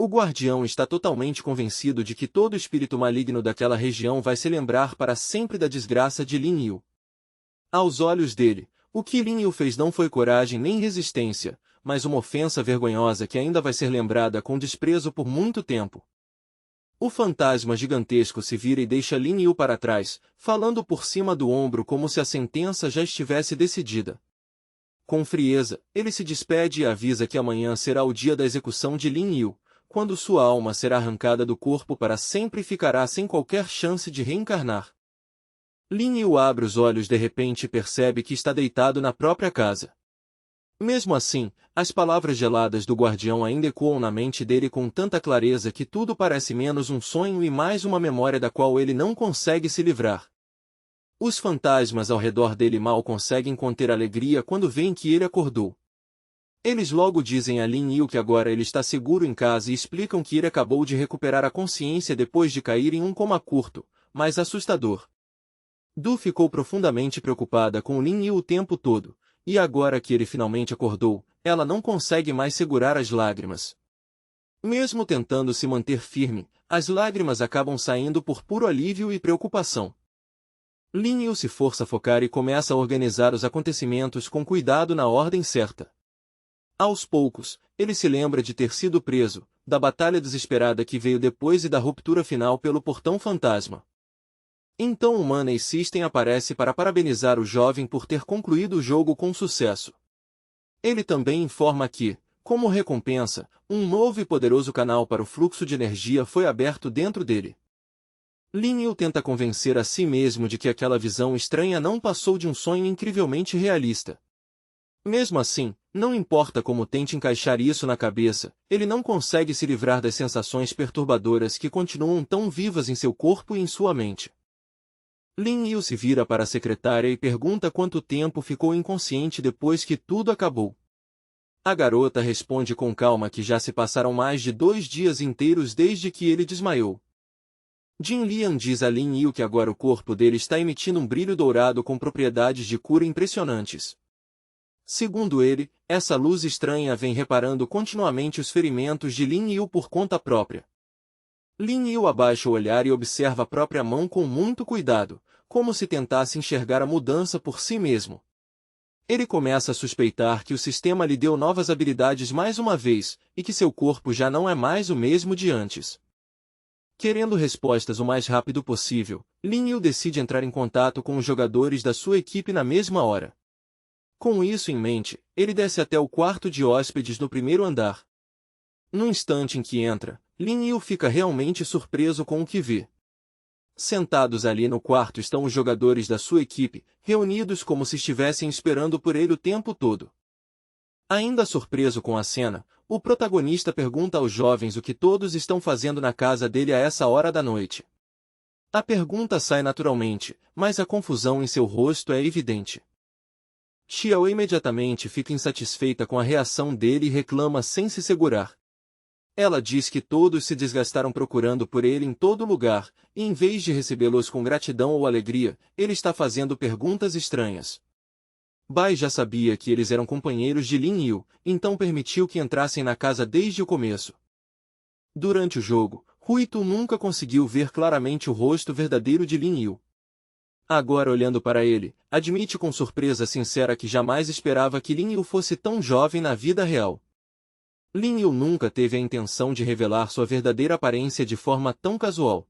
O guardião está totalmente convencido de que todo espírito maligno daquela região vai se lembrar para sempre da desgraça de Lin Yu. Aos olhos dele, o que Lin Yu fez não foi coragem nem resistência, mas uma ofensa vergonhosa que ainda vai ser lembrada com desprezo por muito tempo. O fantasma gigantesco se vira e deixa Lin Yu para trás, falando por cima do ombro como se a sentença já estivesse decidida. Com frieza, ele se despede e avisa que amanhã será o dia da execução de Lin Yu, quando sua alma será arrancada do corpo para sempre e ficará sem qualquer chance de reencarnar. Lin Yu abre os olhos de repente e percebe que está deitado na própria casa. Mesmo assim, as palavras geladas do guardião ainda ecoam na mente dele com tanta clareza que tudo parece menos um sonho e mais uma memória da qual ele não consegue se livrar. Os fantasmas ao redor dele mal conseguem conter a alegria quando veem que ele acordou. Eles logo dizem a Lin Yu que agora ele está seguro em casa e explicam que ele acabou de recuperar a consciência depois de cair em um coma curto, mas assustador. Du ficou profundamente preocupada com Lin Yu o tempo todo, e agora que ele finalmente acordou, ela não consegue mais segurar as lágrimas. Mesmo tentando se manter firme, as lágrimas acabam saindo por puro alívio e preocupação. Lin Yu se força a focar e começa a organizar os acontecimentos com cuidado na ordem certa. Aos poucos, ele se lembra de ter sido preso, da batalha desesperada que veio depois e da ruptura final pelo portão fantasma. Então o Money System aparece para parabenizar o jovem por ter concluído o jogo com sucesso. Ele também informa que, como recompensa, um novo e poderoso canal para o fluxo de energia foi aberto dentro dele. Lin Yu tenta convencer a si mesmo de que aquela visão estranha não passou de um sonho incrivelmente realista. Mesmo assim, não importa como tente encaixar isso na cabeça, ele não consegue se livrar das sensações perturbadoras que continuam tão vivas em seu corpo e em sua mente. Lin Yu se vira para a secretária e pergunta quanto tempo ficou inconsciente depois que tudo acabou. A garota responde com calma que já se passaram mais de 2 dias inteiros desde que ele desmaiou. Jin Lian diz a Lin Yu que agora o corpo dele está emitindo um brilho dourado com propriedades de cura impressionantes. Segundo ele, essa luz estranha vem reparando continuamente os ferimentos de Lin Yu por conta própria. Lin Yu abaixa o olhar e observa a própria mão com muito cuidado, como se tentasse enxergar a mudança por si mesmo. Ele começa a suspeitar que o sistema lhe deu novas habilidades mais uma vez, e que seu corpo já não é mais o mesmo de antes. Querendo respostas o mais rápido possível, Lin Yu decide entrar em contato com os jogadores da sua equipe na mesma hora. Com isso em mente, ele desce até o quarto de hóspedes no primeiro andar. No instante em que entra, Lin Yu fica realmente surpreso com o que vê. Sentados ali no quarto estão os jogadores da sua equipe, reunidos como se estivessem esperando por ele o tempo todo. Ainda surpreso com a cena, o protagonista pergunta aos jovens o que todos estão fazendo na casa dele a essa hora da noite. A pergunta sai naturalmente, mas a confusão em seu rosto é evidente. Xiao imediatamente fica insatisfeita com a reação dele e reclama sem se segurar. Ela diz que todos se desgastaram procurando por ele em todo lugar, e em vez de recebê-los com gratidão ou alegria, ele está fazendo perguntas estranhas. Bai já sabia que eles eram companheiros de Lin Yu, então permitiu que entrassem na casa desde o começo. Durante o jogo, Huito nunca conseguiu ver claramente o rosto verdadeiro de Lin Yu. Agora olhando para ele, admite com surpresa sincera que jamais esperava que Lin Yu fosse tão jovem na vida real. Lin Yu nunca teve a intenção de revelar sua verdadeira aparência de forma tão casual.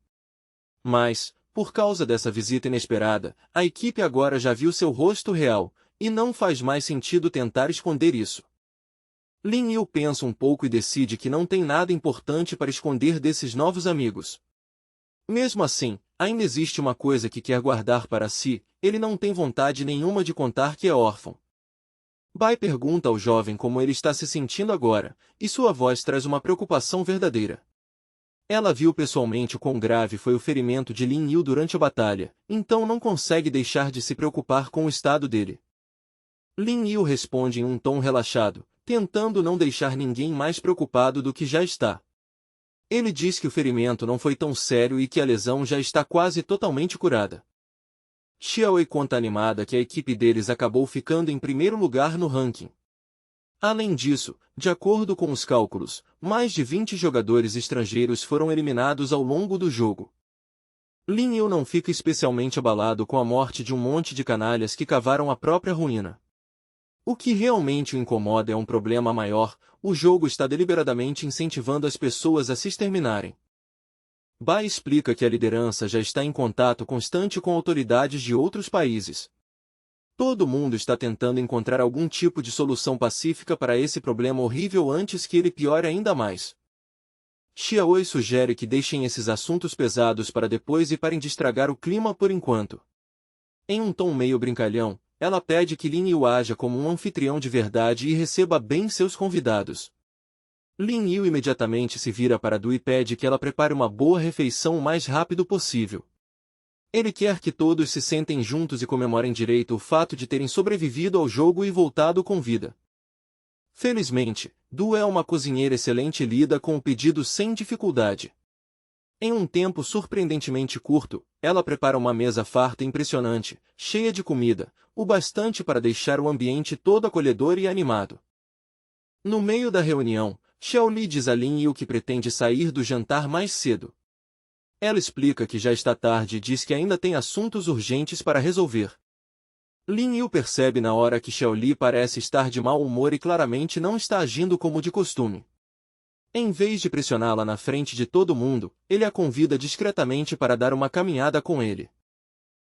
Mas, por causa dessa visita inesperada, a equipe agora já viu seu rosto real, e não faz mais sentido tentar esconder isso. Lin Yu pensa um pouco e decide que não tem nada importante para esconder desses novos amigos. Mesmo assim, ainda existe uma coisa que quer guardar para si, ele não tem vontade nenhuma de contar que é órfão. Bai pergunta ao jovem como ele está se sentindo agora, e sua voz traz uma preocupação verdadeira. Ela viu pessoalmente o quão grave foi o ferimento de Lin Yu durante a batalha, então não consegue deixar de se preocupar com o estado dele. Lin Yu responde em um tom relaxado, tentando não deixar ninguém mais preocupado do que já está. Ele diz que o ferimento não foi tão sério e que a lesão já está quase totalmente curada. Xiaowei conta animada que a equipe deles acabou ficando em primeiro lugar no ranking. Além disso, de acordo com os cálculos, mais de 20 jogadores estrangeiros foram eliminados ao longo do jogo. Lin Yu não fica especialmente abalado com a morte de um monte de canalhas que cavaram a própria ruína. O que realmente o incomoda é um problema maior: o jogo está deliberadamente incentivando as pessoas a se exterminarem. Bai explica que a liderança já está em contato constante com autoridades de outros países. Todo mundo está tentando encontrar algum tipo de solução pacífica para esse problema horrível antes que ele piore ainda mais. Xiaoi sugere que deixem esses assuntos pesados para depois e parem de estragar o clima por enquanto. Em um tom meio brincalhão, ela pede que Lin Yu haja como um anfitrião de verdade e receba bem seus convidados. Lin Yu imediatamente se vira para Du e pede que ela prepare uma boa refeição o mais rápido possível. Ele quer que todos se sentem juntos e comemorem direito o fato de terem sobrevivido ao jogo e voltado com vida. Felizmente, Du é uma cozinheira excelente e lida com o pedido sem dificuldade. Em um tempo surpreendentemente curto, ela prepara uma mesa farta e impressionante, cheia de comida, o bastante para deixar o ambiente todo acolhedor e animado. No meio da reunião, Xiaoli diz a Lin Yu que pretende sair do jantar mais cedo. Ela explica que já está tarde e diz que ainda tem assuntos urgentes para resolver. Lin Yu percebe na hora que Xiaoli parece estar de mau humor e claramente não está agindo como de costume. Em vez de pressioná-la na frente de todo mundo, ele a convida discretamente para dar uma caminhada com ele.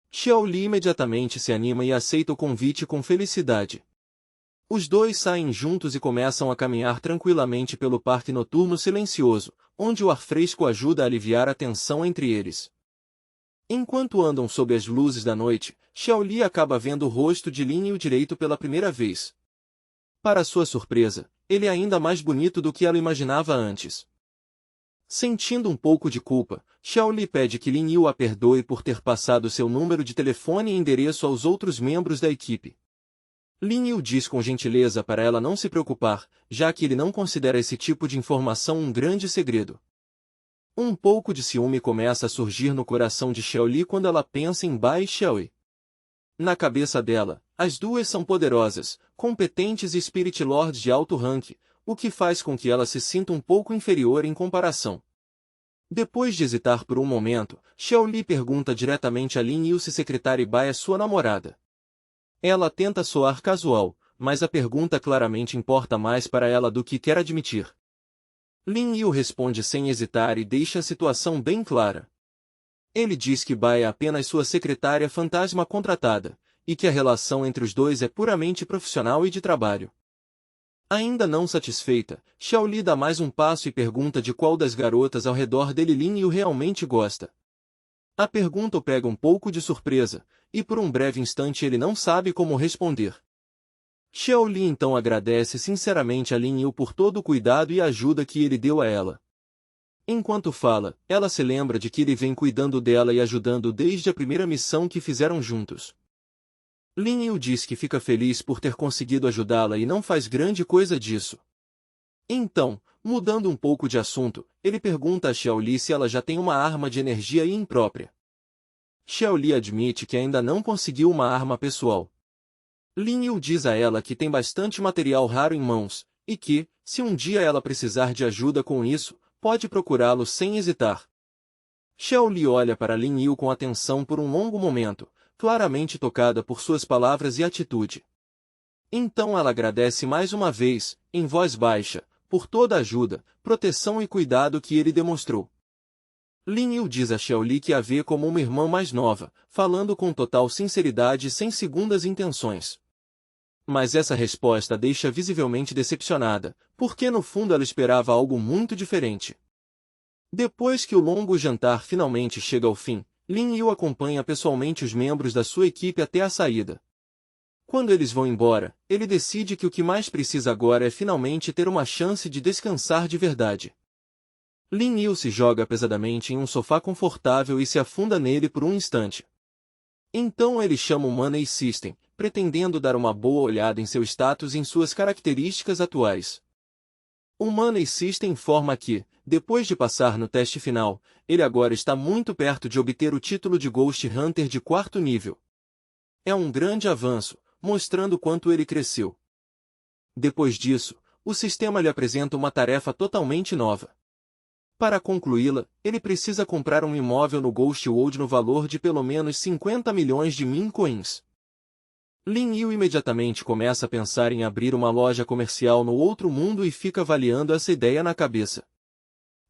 Xiaoli imediatamente se anima e aceita o convite com felicidade. Os dois saem juntos e começam a caminhar tranquilamente pelo parque noturno silencioso, onde o ar fresco ajuda a aliviar a tensão entre eles. Enquanto andam sob as luzes da noite, Xiaoli acaba vendo o rosto de Lin Yu direito pela primeira vez. Para sua surpresa, ele é ainda mais bonito do que ela imaginava antes. Sentindo um pouco de culpa, Xiaoli pede que Lin Yu a perdoe por ter passado seu número de telefone e endereço aos outros membros da equipe. Lin Yu diz com gentileza para ela não se preocupar, já que ele não considera esse tipo de informação um grande segredo. Um pouco de ciúme começa a surgir no coração de Xiaoli quando ela pensa em Bai e Xiaoi. Na cabeça dela, as duas são poderosas, competentes e Spirit Lords de alto rank, o que faz com que ela se sinta um pouco inferior em comparação. Depois de hesitar por um momento, Xiaoli pergunta diretamente a Lin Yu se secretária Bai é sua namorada. Ela tenta soar casual, mas a pergunta claramente importa mais para ela do que quer admitir. Lin Yu responde sem hesitar e deixa a situação bem clara. Ele diz que Bai é apenas sua secretária fantasma contratada, e que a relação entre os dois é puramente profissional e de trabalho. Ainda não satisfeita, Xiaoli dá mais um passo e pergunta de qual das garotas ao redor dele Lin Yu realmente gosta. A pergunta o pega um pouco de surpresa, e por um breve instante ele não sabe como responder. Xiaoli então agradece sinceramente a Lin Yu por todo o cuidado e ajuda que ele deu a ela. Enquanto fala, ela se lembra de que ele vem cuidando dela e ajudando desde a primeira missão que fizeram juntos. Lin Yu diz que fica feliz por ter conseguido ajudá-la e não faz grande coisa disso. Então, mudando um pouco de assunto, ele pergunta a Xiaoli se ela já tem uma arma de energia imprópria. Xiaoli admite que ainda não conseguiu uma arma pessoal. Lin Yu diz a ela que tem bastante material raro em mãos, e que, se um dia ela precisar de ajuda com isso, pode procurá-lo sem hesitar. Xiaoli olha para Lin Yu com atenção por um longo momento, claramente tocada por suas palavras e atitude. Então ela agradece mais uma vez, em voz baixa, por toda a ajuda, proteção e cuidado que ele demonstrou. Lin Yu diz a Xiaoli que a vê como uma irmã mais nova, falando com total sinceridade e sem segundas intenções. Mas essa resposta deixa visivelmente decepcionada, porque no fundo ela esperava algo muito diferente. Depois que o longo jantar finalmente chega ao fim, Lin Yu acompanha pessoalmente os membros da sua equipe até a saída. Quando eles vão embora, ele decide que o que mais precisa agora é finalmente ter uma chance de descansar de verdade. Lin Yu se joga pesadamente em um sofá confortável e se afunda nele por um instante. Então ele chama o Money System, pretendendo dar uma boa olhada em seu status e em suas características atuais. O Money System informa que, depois de passar no teste final, ele agora está muito perto de obter o título de Ghost Hunter de 4º nível. É um grande avanço, mostrando quanto ele cresceu. Depois disso, o sistema lhe apresenta uma tarefa totalmente nova. Para concluí-la, ele precisa comprar um imóvel no Ghost World no valor de pelo menos 50 milhões de Min Coins. Lin Yu imediatamente começa a pensar em abrir uma loja comercial no outro mundo e fica avaliando essa ideia na cabeça.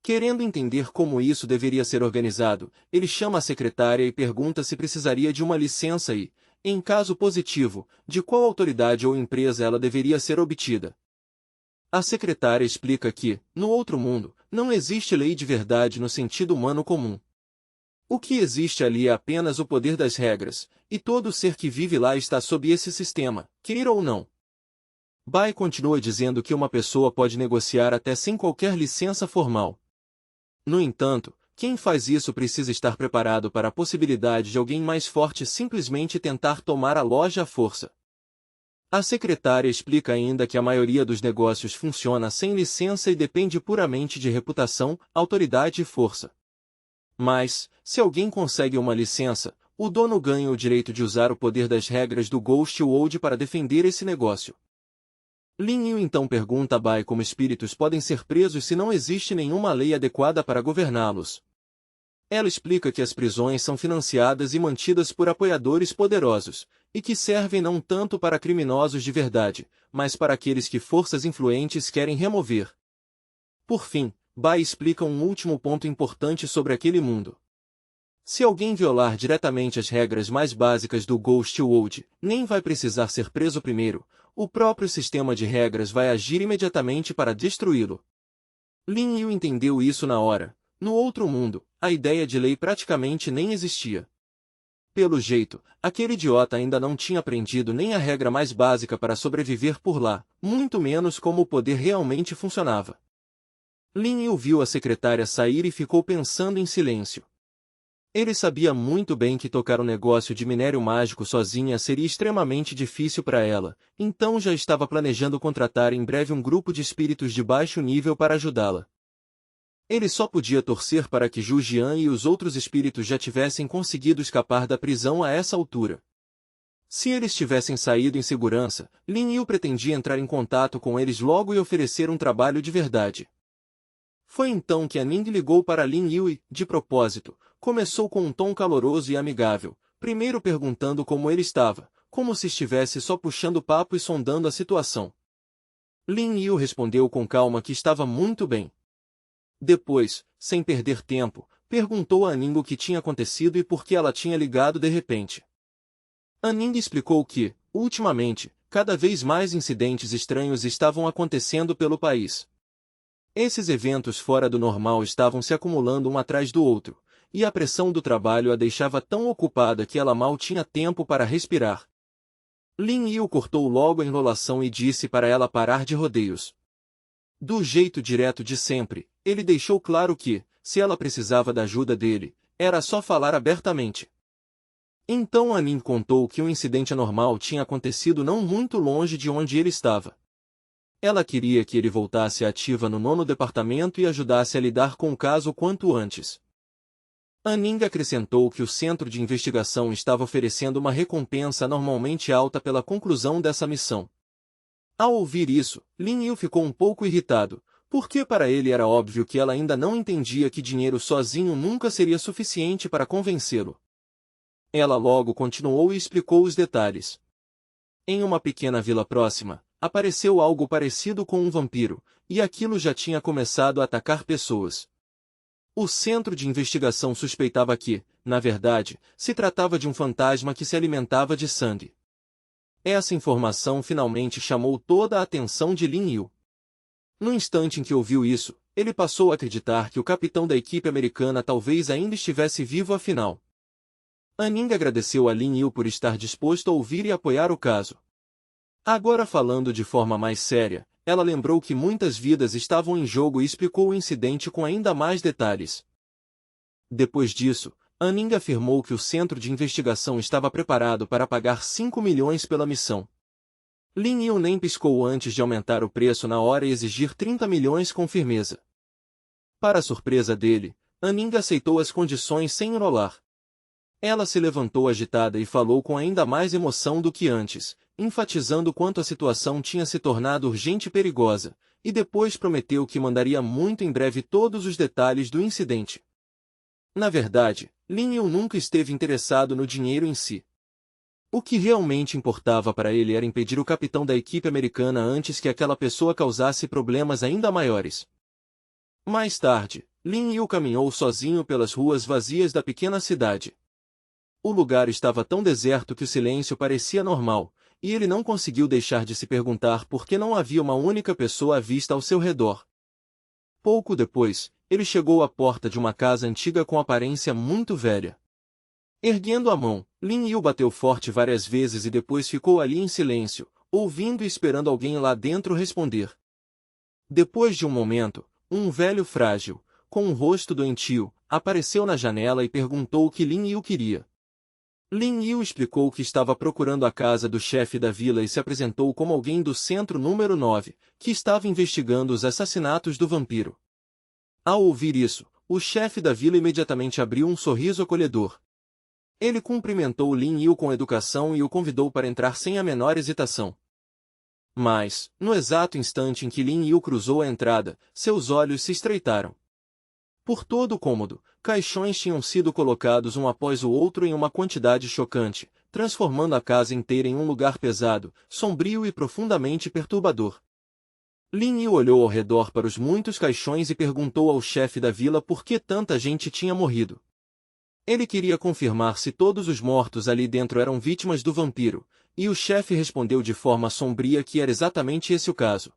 Querendo entender como isso deveria ser organizado, ele chama a secretária e pergunta se precisaria de uma licença e, em caso positivo, de qual autoridade ou empresa ela deveria ser obtida. A secretária explica que, no outro mundo, não existe lei de verdade no sentido humano comum. O que existe ali é apenas o poder das regras, e todo ser que vive lá está sob esse sistema, queira ou não. Bai continua dizendo que uma pessoa pode negociar até sem qualquer licença formal. No entanto, quem faz isso precisa estar preparado para a possibilidade de alguém mais forte simplesmente tentar tomar a loja à força. A secretária explica ainda que a maioria dos negócios funciona sem licença e depende puramente de reputação, autoridade e força. Mas, se alguém consegue uma licença, o dono ganha o direito de usar o poder das regras do Ghost World para defender esse negócio. Lin Yu então pergunta a Bai como espíritos podem ser presos se não existe nenhuma lei adequada para governá-los. Ela explica que as prisões são financiadas e mantidas por apoiadores poderosos, e que servem não tanto para criminosos de verdade, mas para aqueles que forças influentes querem remover. Por fim, Bai explica um último ponto importante sobre aquele mundo. Se alguém violar diretamente as regras mais básicas do Ghost World, nem vai precisar ser preso primeiro, o próprio sistema de regras vai agir imediatamente para destruí-lo. Lin Yu entendeu isso na hora. No outro mundo, a ideia de lei praticamente nem existia. Pelo jeito, aquele idiota ainda não tinha aprendido nem a regra mais básica para sobreviver por lá, muito menos como o poder realmente funcionava. Lin Yu viu a secretária sair e ficou pensando em silêncio. Ele sabia muito bem que tocar um negócio de minério mágico sozinha seria extremamente difícil para ela, então já estava planejando contratar em breve um grupo de espíritos de baixo nível para ajudá-la. Ele só podia torcer para que Zhu Jian e os outros espíritos já tivessem conseguido escapar da prisão a essa altura. Se eles tivessem saído em segurança, Lin Yu pretendia entrar em contato com eles logo e oferecer um trabalho de verdade. Foi então que a Ning ligou para Lin Yu e, de propósito, começou com um tom caloroso e amigável, primeiro perguntando como ele estava, como se estivesse só puxando papo e sondando a situação. Lin Yu respondeu com calma que estava muito bem. Depois, sem perder tempo, perguntou a Ning o que tinha acontecido e por que ela tinha ligado de repente. A Ning explicou que, ultimamente, cada vez mais incidentes estranhos estavam acontecendo pelo país. Esses eventos fora do normal estavam se acumulando um atrás do outro, e a pressão do trabalho a deixava tão ocupada que ela mal tinha tempo para respirar. Lin Yu cortou logo a enrolação e disse para ela parar de rodeios. Do jeito direto de sempre, ele deixou claro que, se ela precisava da ajuda dele, era só falar abertamente. Então Anin contou que um incidente anormal tinha acontecido não muito longe de onde ele estava. Ela queria que ele voltasse ativa no 9º departamento e ajudasse a lidar com o caso o quanto antes. Aning acrescentou que o centro de investigação estava oferecendo uma recompensa anormalmente alta pela conclusão dessa missão. Ao ouvir isso, Lin Yu ficou um pouco irritado, porque para ele era óbvio que ela ainda não entendia que dinheiro sozinho nunca seria suficiente para convencê-lo. Ela logo continuou e explicou os detalhes. Em uma pequena vila próxima, apareceu algo parecido com um vampiro, e aquilo já tinha começado a atacar pessoas. O centro de investigação suspeitava que, na verdade, se tratava de um fantasma que se alimentava de sangue. Essa informação finalmente chamou toda a atenção de Lin Yu. No instante em que ouviu isso, ele passou a acreditar que o capitão da equipe americana talvez ainda estivesse vivo afinal. Aning agradeceu a Lin Yu por estar disposto a ouvir e apoiar o caso. Agora falando de forma mais séria, ela lembrou que muitas vidas estavam em jogo e explicou o incidente com ainda mais detalhes. Depois disso, Aning afirmou que o centro de investigação estava preparado para pagar 5 milhões pela missão. Lin Yu nem piscou antes de aumentar o preço na hora e exigir 30 milhões com firmeza. Para surpresa dele, Aning aceitou as condições sem enrolar. Ela se levantou agitada e falou com ainda mais emoção do que antes, enfatizando quanto a situação tinha se tornado urgente e perigosa, e depois prometeu que mandaria muito em breve todos os detalhes do incidente. Na verdade, Lin Yu nunca esteve interessado no dinheiro em si. O que realmente importava para ele era impedir o capitão da equipe americana antes que aquela pessoa causasse problemas ainda maiores. Mais tarde, Lin Yu caminhou sozinho pelas ruas vazias da pequena cidade. O lugar estava tão deserto que o silêncio parecia normal, e ele não conseguiu deixar de se perguntar por que não havia uma única pessoa à vista ao seu redor. Pouco depois, ele chegou à porta de uma casa antiga com aparência muito velha. Erguendo a mão, Lin Yu bateu forte várias vezes e depois ficou ali em silêncio, ouvindo e esperando alguém lá dentro responder. Depois de um momento, um velho frágil, com um rosto doentio, apareceu na janela e perguntou o que Lin Yu queria. Lin Yu explicou que estava procurando a casa do chefe da vila e se apresentou como alguém do centro número 9, que estava investigando os assassinatos do vampiro. Ao ouvir isso, o chefe da vila imediatamente abriu um sorriso acolhedor. Ele cumprimentou Lin Yu com educação e o convidou para entrar sem a menor hesitação. Mas, no exato instante em que Lin Yu cruzou a entrada, seus olhos se estreitaram. Por todo o cômodo, caixões tinham sido colocados um após o outro em uma quantidade chocante, transformando a casa inteira em um lugar pesado, sombrio e profundamente perturbador. Lin Yu olhou ao redor para os muitos caixões e perguntou ao chefe da vila por que tanta gente tinha morrido. Ele queria confirmar se todos os mortos ali dentro eram vítimas do vampiro, e o chefe respondeu de forma sombria que era exatamente esse o caso.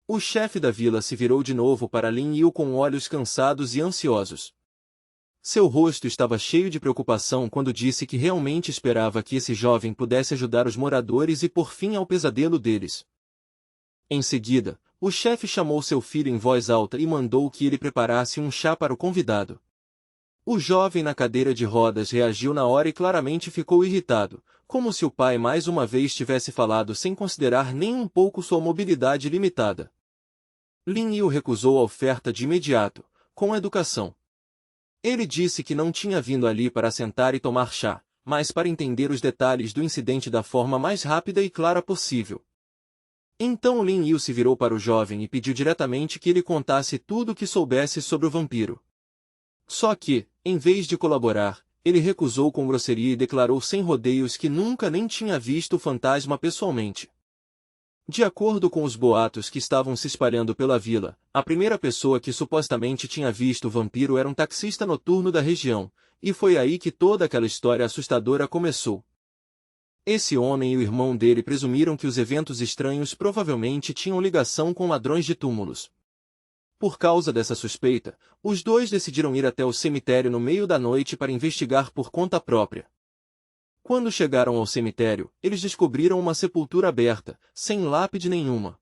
O chefe da vila se virou de novo para Lin Yu com olhos cansados e ansiosos. Seu rosto estava cheio de preocupação quando disse que realmente esperava que esse jovem pudesse ajudar os moradores e pôr fim ao pesadelo deles. Em seguida, o chefe chamou seu filho em voz alta e mandou que ele preparasse um chá para o convidado. O jovem na cadeira de rodas reagiu na hora e claramente ficou irritado, como se o pai mais uma vez tivesse falado sem considerar nem um pouco sua mobilidade limitada. Lin Yu recusou a oferta de imediato, com educação. Ele disse que não tinha vindo ali para sentar e tomar chá, mas para entender os detalhes do incidente da forma mais rápida e clara possível. Então Lin Yu se virou para o jovem e pediu diretamente que ele contasse tudo o que soubesse sobre o vampiro. Só que, em vez de colaborar, ele recusou com grosseria e declarou sem rodeios que nunca nem tinha visto o fantasma pessoalmente. De acordo com os boatos que estavam se espalhando pela vila, a primeira pessoa que supostamente tinha visto o vampiro era um taxista noturno da região, e foi aí que toda aquela história assustadora começou. Esse homem e o irmão dele presumiram que os eventos estranhos provavelmente tinham ligação com ladrões de túmulos. Por causa dessa suspeita, os dois decidiram ir até o cemitério no meio da noite para investigar por conta própria. Quando chegaram ao cemitério, eles descobriram uma sepultura aberta, sem lápide nenhuma.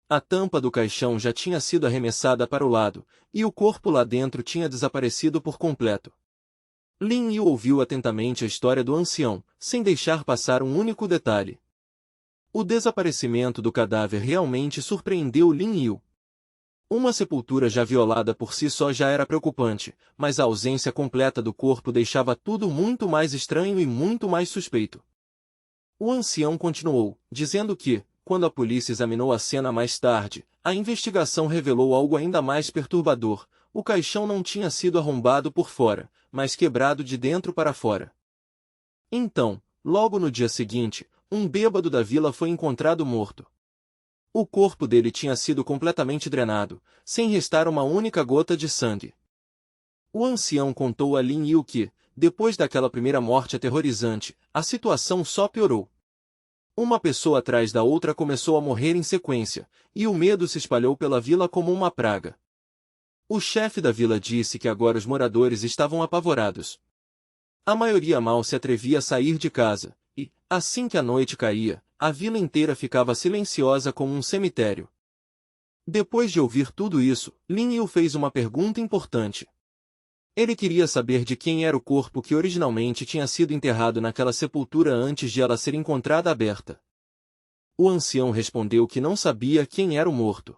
A tampa do caixão já tinha sido arremessada para o lado, e o corpo lá dentro tinha desaparecido por completo. Lin Yu ouviu atentamente a história do ancião, sem deixar passar um único detalhe. O desaparecimento do cadáver realmente surpreendeu Lin Yu. Uma sepultura já violada por si só já era preocupante, mas a ausência completa do corpo deixava tudo muito mais estranho e muito mais suspeito. O ancião continuou, dizendo que, quando a polícia examinou a cena mais tarde, a investigação revelou algo ainda mais perturbador: o caixão não tinha sido arrombado por fora, mas quebrado de dentro para fora. Então, logo no dia seguinte, um bêbado da vila foi encontrado morto. O corpo dele tinha sido completamente drenado, sem restar uma única gota de sangue. O ancião contou a Lin Yu que, depois daquela primeira morte aterrorizante, a situação só piorou. Uma pessoa atrás da outra começou a morrer em sequência, e o medo se espalhou pela vila como uma praga. O chefe da vila disse que agora os moradores estavam apavorados. A maioria mal se atrevia a sair de casa, e, assim que a noite caía, a vila inteira ficava silenciosa como um cemitério. Depois de ouvir tudo isso, Lin Yu fez uma pergunta importante. Ele queria saber de quem era o corpo que originalmente tinha sido enterrado naquela sepultura antes de ela ser encontrada aberta. O ancião respondeu que não sabia quem era o morto.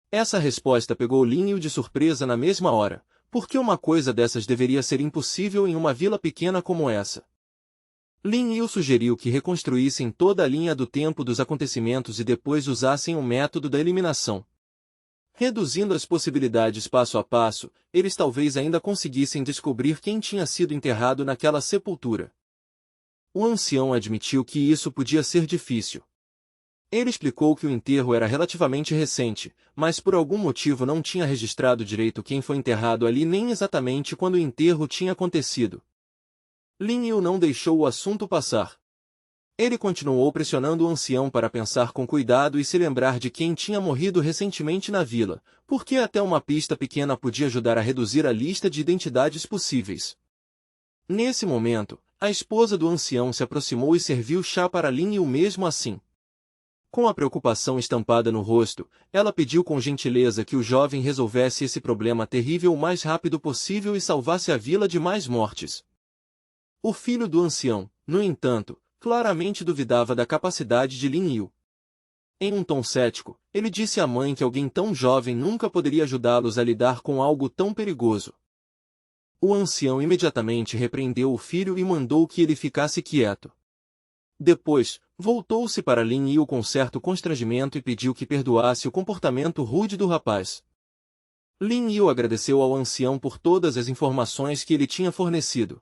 Essa resposta pegou Lin Yu de surpresa na mesma hora, porque uma coisa dessas deveria ser impossível em uma vila pequena como essa. Lin Yu sugeriu que reconstruíssem toda a linha do tempo dos acontecimentos e depois usassem o método da eliminação. Reduzindo as possibilidades passo a passo, eles talvez ainda conseguissem descobrir quem tinha sido enterrado naquela sepultura. O ancião admitiu que isso podia ser difícil. Ele explicou que o enterro era relativamente recente, mas por algum motivo não tinha registrado direito quem foi enterrado ali nem exatamente quando o enterro tinha acontecido. Lin Yu não deixou o assunto passar. Ele continuou pressionando o ancião para pensar com cuidado e se lembrar de quem tinha morrido recentemente na vila, porque até uma pista pequena podia ajudar a reduzir a lista de identidades possíveis. Nesse momento, a esposa do ancião se aproximou e serviu chá para Lin Yu mesmo assim. Com a preocupação estampada no rosto, ela pediu com gentileza que o jovem resolvesse esse problema terrível o mais rápido possível e salvasse a vila de mais mortes. O filho do ancião, no entanto, claramente duvidava da capacidade de Lin Yu. Em um tom cético, ele disse à mãe que alguém tão jovem nunca poderia ajudá-los a lidar com algo tão perigoso. O ancião imediatamente repreendeu o filho e mandou que ele ficasse quieto. Depois, voltou-se para Lin Yu com certo constrangimento e pediu que perdoasse o comportamento rude do rapaz. Lin Yu agradeceu ao ancião por todas as informações que ele tinha fornecido.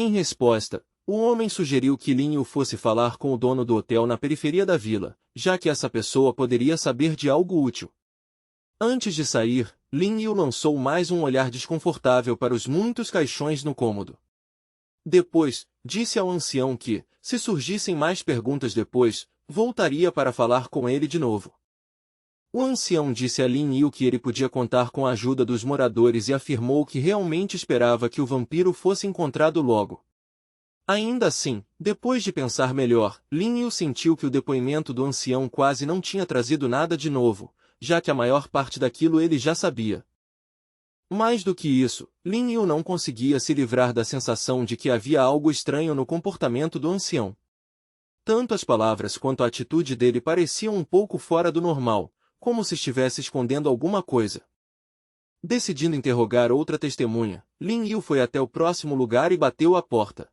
Em resposta, o homem sugeriu que Lin Yu fosse falar com o dono do hotel na periferia da vila, já que essa pessoa poderia saber de algo útil. Antes de sair, Lin Yu lançou mais um olhar desconfortável para os muitos caixões no cômodo. Depois, disse ao ancião que, se surgissem mais perguntas depois, voltaria para falar com ele de novo. O ancião disse a Lin Yu que ele podia contar com a ajuda dos moradores e afirmou que realmente esperava que o vampiro fosse encontrado logo. Ainda assim, depois de pensar melhor, Lin Yu sentiu que o depoimento do ancião quase não tinha trazido nada de novo, já que a maior parte daquilo ele já sabia. Mais do que isso, Lin Yu não conseguia se livrar da sensação de que havia algo estranho no comportamento do ancião. Tanto as palavras quanto a atitude dele pareciam um pouco fora do normal, como se estivesse escondendo alguma coisa. Decidindo interrogar outra testemunha, Lin Yu foi até o próximo lugar e bateu à porta.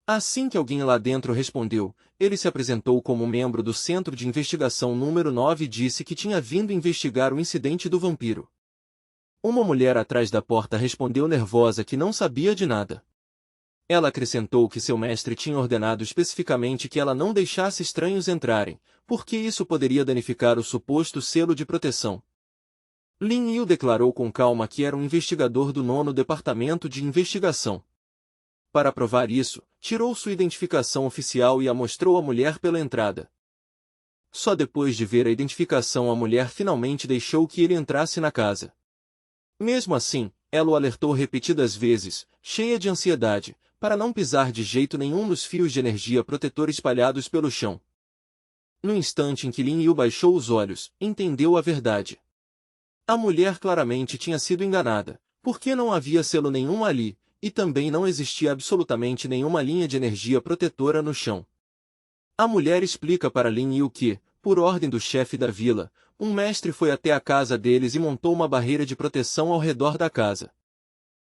Assim que alguém lá dentro respondeu, ele se apresentou como membro do Centro de Investigação número 9 e disse que tinha vindo investigar o incidente do vampiro. Uma mulher atrás da porta respondeu nervosa que não sabia de nada. Ela acrescentou que seu mestre tinha ordenado especificamente que ela não deixasse estranhos entrarem, porque isso poderia danificar o suposto selo de proteção. Lin Yu declarou com calma que era um investigador do 9º Departamento de Investigação. Para provar isso, tirou sua identificação oficial e a mostrou à mulher pela entrada. Só depois de ver a identificação a mulher finalmente deixou que ele entrasse na casa. Mesmo assim, ela o alertou repetidas vezes, cheia de ansiedade, para não pisar de jeito nenhum nos fios de energia protetor espalhados pelo chão. No instante em que Lin Yu baixou os olhos, entendeu a verdade. A mulher claramente tinha sido enganada, porque não havia selo nenhum ali, e também não existia absolutamente nenhuma linha de energia protetora no chão. A mulher explica para Lin Yu que, por ordem do chefe da vila, um mestre foi até a casa deles e montou uma barreira de proteção ao redor da casa.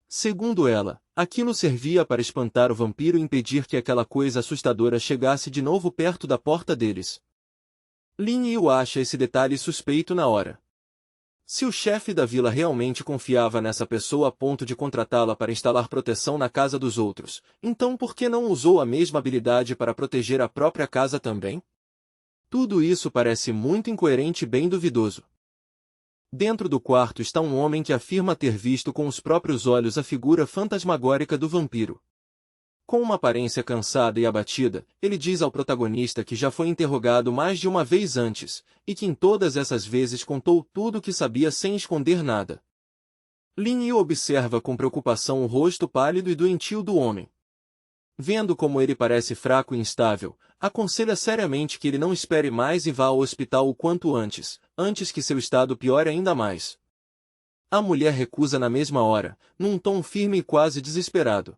Segundo ela, aquilo servia para espantar o vampiro e impedir que aquela coisa assustadora chegasse de novo perto da porta deles. Lin Yu acha esse detalhe suspeito na hora. Se o chefe da vila realmente confiava nessa pessoa a ponto de contratá-la para instalar proteção na casa dos outros, então por que não usou a mesma habilidade para proteger a própria casa também? Tudo isso parece muito incoerente e bem duvidoso. Dentro do quarto está um homem que afirma ter visto com os próprios olhos a figura fantasmagórica do vampiro. Com uma aparência cansada e abatida, ele diz ao protagonista que já foi interrogado mais de uma vez antes, e que em todas essas vezes contou tudo o que sabia sem esconder nada. Lin Yu observa com preocupação o rosto pálido e doentio do homem. Vendo como ele parece fraco e instável, aconselha seriamente que ele não espere mais e vá ao hospital o quanto antes que seu estado piore ainda mais. A mulher recusa na mesma hora, num tom firme e quase desesperado.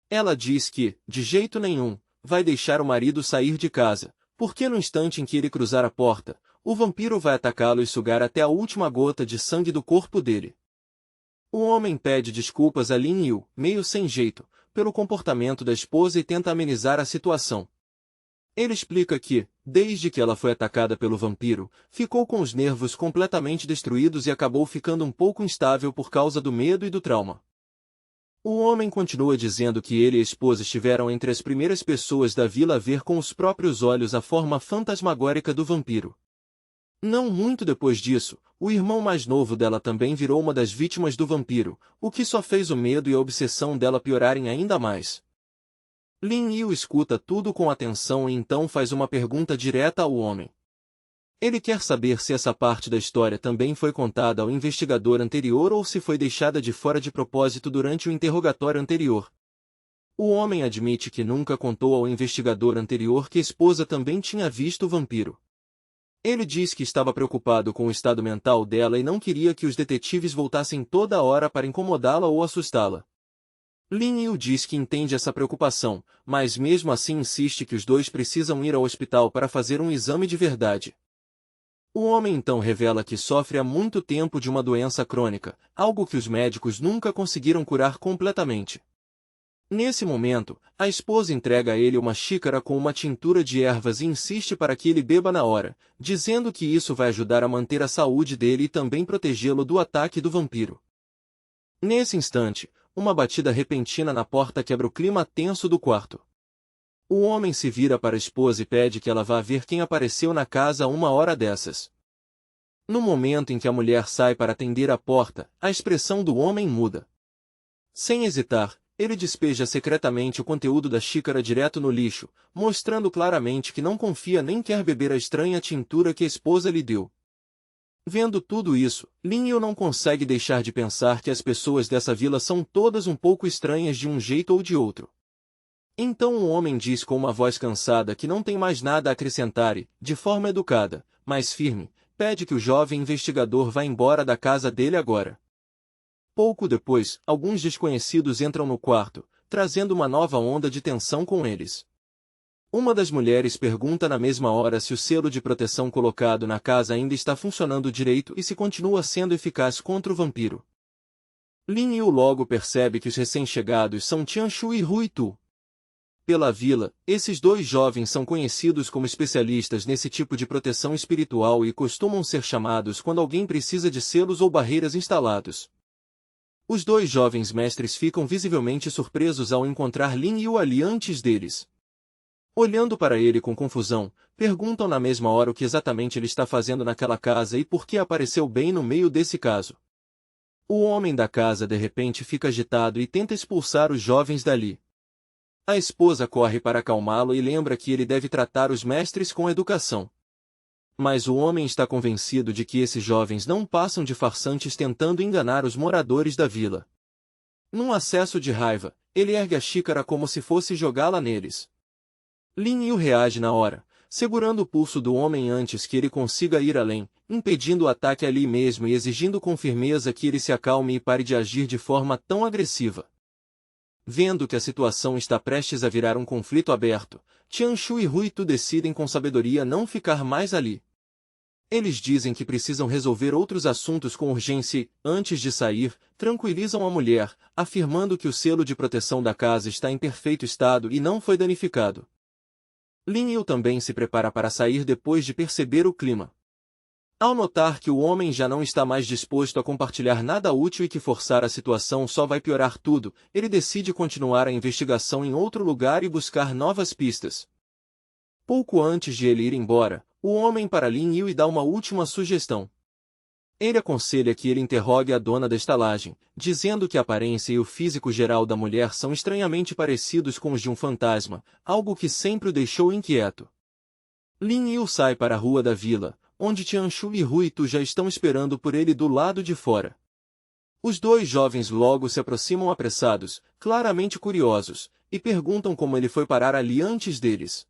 Ela diz que, de jeito nenhum, vai deixar o marido sair de casa, porque no instante em que ele cruzar a porta, o vampiro vai atacá-lo e sugar até a última gota de sangue do corpo dele. O homem pede desculpas a Lin Yu, meio sem jeito, pelo comportamento da esposa e tenta amenizar a situação. Ele explica que, desde que ela foi atacada pelo vampiro, ficou com os nervos completamente destruídos e acabou ficando um pouco instável por causa do medo e do trauma. O homem continua dizendo que ele e a esposa estiveram entre as primeiras pessoas da vila a ver com os próprios olhos a forma fantasmagórica do vampiro. Não muito depois disso, o irmão mais novo dela também virou uma das vítimas do vampiro, o que só fez o medo e a obsessão dela piorarem ainda mais. Lin Yu escuta tudo com atenção e então faz uma pergunta direta ao homem. Ele quer saber se essa parte da história também foi contada ao investigador anterior ou se foi deixada de fora de propósito durante o interrogatório anterior. O homem admite que nunca contou ao investigador anterior que a esposa também tinha visto o vampiro. Ele diz que estava preocupado com o estado mental dela e não queria que os detetives voltassem toda hora para incomodá-la ou assustá-la. Lin Yu diz que entende essa preocupação, mas mesmo assim insiste que os dois precisam ir ao hospital para fazer um exame de verdade. O homem então revela que sofre há muito tempo de uma doença crônica, algo que os médicos nunca conseguiram curar completamente. Nesse momento, a esposa entrega a ele uma xícara com uma tintura de ervas e insiste para que ele beba na hora, dizendo que isso vai ajudar a manter a saúde dele e também protegê-lo do ataque do vampiro. Nesse instante, uma batida repentina na porta quebra o clima tenso do quarto. O homem se vira para a esposa e pede que ela vá ver quem apareceu na casa a uma hora dessas. No momento em que a mulher sai para atender a porta, a expressão do homem muda. Sem hesitar, ele despeja secretamente o conteúdo da xícara direto no lixo, mostrando claramente que não confia nem quer beber a estranha tintura que a esposa lhe deu. Vendo tudo isso, Lin Yu não consegue deixar de pensar que as pessoas dessa vila são todas um pouco estranhas de um jeito ou de outro. Então o homem diz com uma voz cansada que não tem mais nada a acrescentar e, de forma educada, mas firme, pede que o jovem investigador vá embora da casa dele agora. Pouco depois, alguns desconhecidos entram no quarto, trazendo uma nova onda de tensão com eles. Uma das mulheres pergunta na mesma hora se o selo de proteção colocado na casa ainda está funcionando direito e se continua sendo eficaz contra o vampiro. Lin Yu logo percebe que os recém-chegados são Tianshu e Rui Tu. Pela vila, esses dois jovens são conhecidos como especialistas nesse tipo de proteção espiritual e costumam ser chamados quando alguém precisa de selos ou barreiras instalados. Os dois jovens mestres ficam visivelmente surpresos ao encontrar Lin Yu ali antes deles. Olhando para ele com confusão, perguntam na mesma hora o que exatamente ele está fazendo naquela casa e por que apareceu bem no meio desse caso. O homem da casa de repente fica agitado e tenta expulsar os jovens dali. A esposa corre para acalmá-lo e lembra que ele deve tratar os mestres com educação. Mas o homem está convencido de que esses jovens não passam de farsantes tentando enganar os moradores da vila. Num acesso de raiva, ele ergue a xícara como se fosse jogá-la neles. Lin Yu reage na hora, segurando o pulso do homem antes que ele consiga ir além, impedindo o ataque ali mesmo e exigindo com firmeza que ele se acalme e pare de agir de forma tão agressiva. Vendo que a situação está prestes a virar um conflito aberto, Tianshu e Rui Tu decidem com sabedoria não ficar mais ali. Eles dizem que precisam resolver outros assuntos com urgência e, antes de sair, tranquilizam a mulher, afirmando que o selo de proteção da casa está em perfeito estado e não foi danificado. Lin Yu também se prepara para sair depois de perceber o clima. Ao notar que o homem já não está mais disposto a compartilhar nada útil e que forçar a situação só vai piorar tudo, ele decide continuar a investigação em outro lugar e buscar novas pistas. Pouco antes de ele ir embora, o homem para Lin Yu e dá uma última sugestão. Ele aconselha que ele interrogue a dona da estalagem, dizendo que a aparência e o físico geral da mulher são estranhamente parecidos com os de um fantasma, algo que sempre o deixou inquieto. Lin Yu sai para a rua da vila, onde Tianshu e Rui Tu já estão esperando por ele do lado de fora. Os dois jovens logo se aproximam apressados, claramente curiosos, e perguntam como ele foi parar ali antes deles.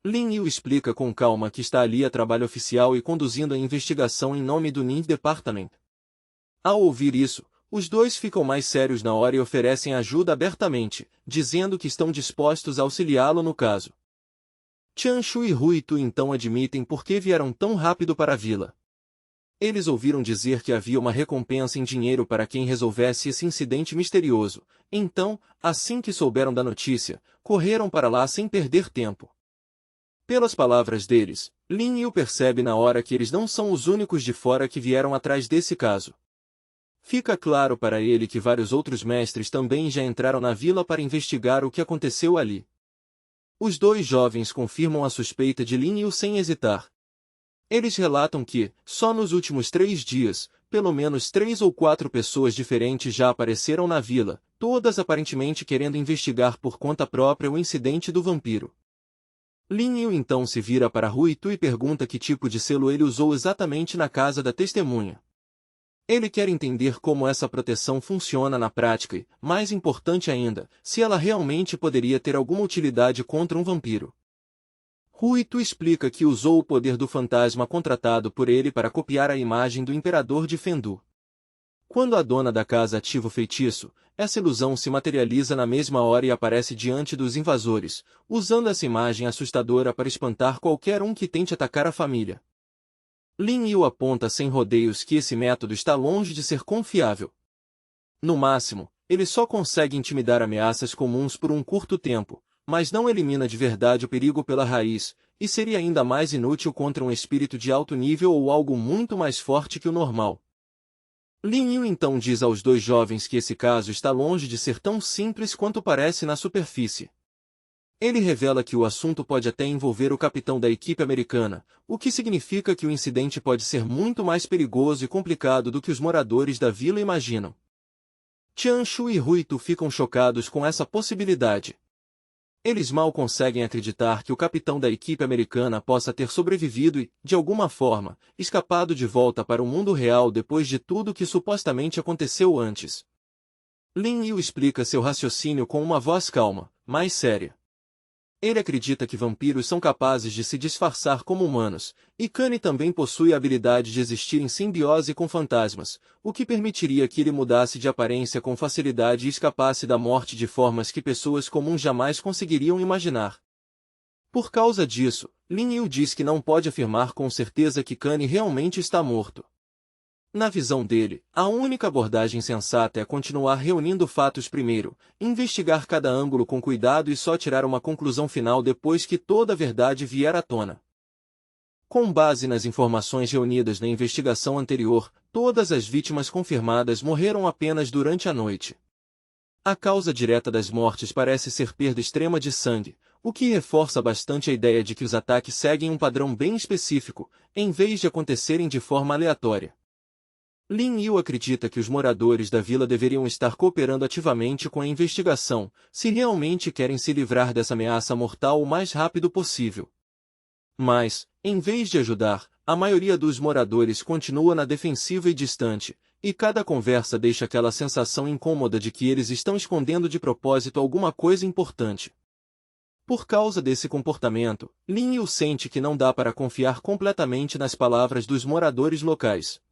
Lin Yu explica com calma que está ali a trabalho oficial e conduzindo a investigação em nome do Ning Department. Ao ouvir isso, os dois ficam mais sérios na hora e oferecem ajuda abertamente, dizendo que estão dispostos a auxiliá-lo no caso. Tianshu e Rui Tu então admitem por que vieram tão rápido para a vila. Eles ouviram dizer que havia uma recompensa em dinheiro para quem resolvesse esse incidente misterioso. Então, assim que souberam da notícia, correram para lá sem perder tempo. Pelas palavras deles, Lin Yu percebe na hora que eles não são os únicos de fora que vieram atrás desse caso. Fica claro para ele que vários outros mestres também já entraram na vila para investigar o que aconteceu ali. Os dois jovens confirmam a suspeita de Lin Yu sem hesitar. Eles relatam que, só nos últimos 3 dias, pelo menos 3 ou 4 pessoas diferentes já apareceram na vila, todas aparentemente querendo investigar por conta própria o incidente do vampiro. Lin Yu então se vira para Hu Itu e pergunta que tipo de selo ele usou exatamente na casa da testemunha. Ele quer entender como essa proteção funciona na prática e, mais importante ainda, se ela realmente poderia ter alguma utilidade contra um vampiro. Hu Itu explica que usou o poder do fantasma contratado por ele para copiar a imagem do imperador de Fendu. Quando a dona da casa ativa o feitiço, essa ilusão se materializa na mesma hora e aparece diante dos invasores, usando essa imagem assustadora para espantar qualquer um que tente atacar a família. Lin Yu aponta sem rodeios que esse método está longe de ser confiável. No máximo, ele só consegue intimidar ameaças comuns por um curto tempo, mas não elimina de verdade o perigo pela raiz, e seria ainda mais inútil contra um espírito de alto nível ou algo muito mais forte que o normal. Lin Yu então diz aos dois jovens que esse caso está longe de ser tão simples quanto parece na superfície. Ele revela que o assunto pode até envolver o capitão da equipe americana, o que significa que o incidente pode ser muito mais perigoso e complicado do que os moradores da vila imaginam. Tianshu e Ruito ficam chocados com essa possibilidade. Eles mal conseguem acreditar que o capitão da equipe americana possa ter sobrevivido e, de alguma forma, escapado de volta para o mundo real depois de tudo que supostamente aconteceu antes. Lin Yu explica seu raciocínio com uma voz calma, mais séria. Ele acredita que vampiros são capazes de se disfarçar como humanos, e Kani também possui a habilidade de existir em simbiose com fantasmas, o que permitiria que ele mudasse de aparência com facilidade e escapasse da morte de formas que pessoas comuns jamais conseguiriam imaginar. Por causa disso, Lin Yu diz que não pode afirmar com certeza que Kani realmente está morto. Na visão dele, a única abordagem sensata é continuar reunindo fatos primeiro, investigar cada ângulo com cuidado e só tirar uma conclusão final depois que toda a verdade vier à tona. Com base nas informações reunidas na investigação anterior, todas as vítimas confirmadas morreram apenas durante a noite. A causa direta das mortes parece ser perda extrema de sangue, o que reforça bastante a ideia de que os ataques seguem um padrão bem específico, em vez de acontecerem de forma aleatória. Lin Yu acredita que os moradores da vila deveriam estar cooperando ativamente com a investigação, se realmente querem se livrar dessa ameaça mortal o mais rápido possível. Mas, em vez de ajudar, a maioria dos moradores continua na defensiva e distante, e cada conversa deixa aquela sensação incômoda de que eles estão escondendo de propósito alguma coisa importante. Por causa desse comportamento, Lin Yu sente que não dá para confiar completamente nas palavras dos moradores locais.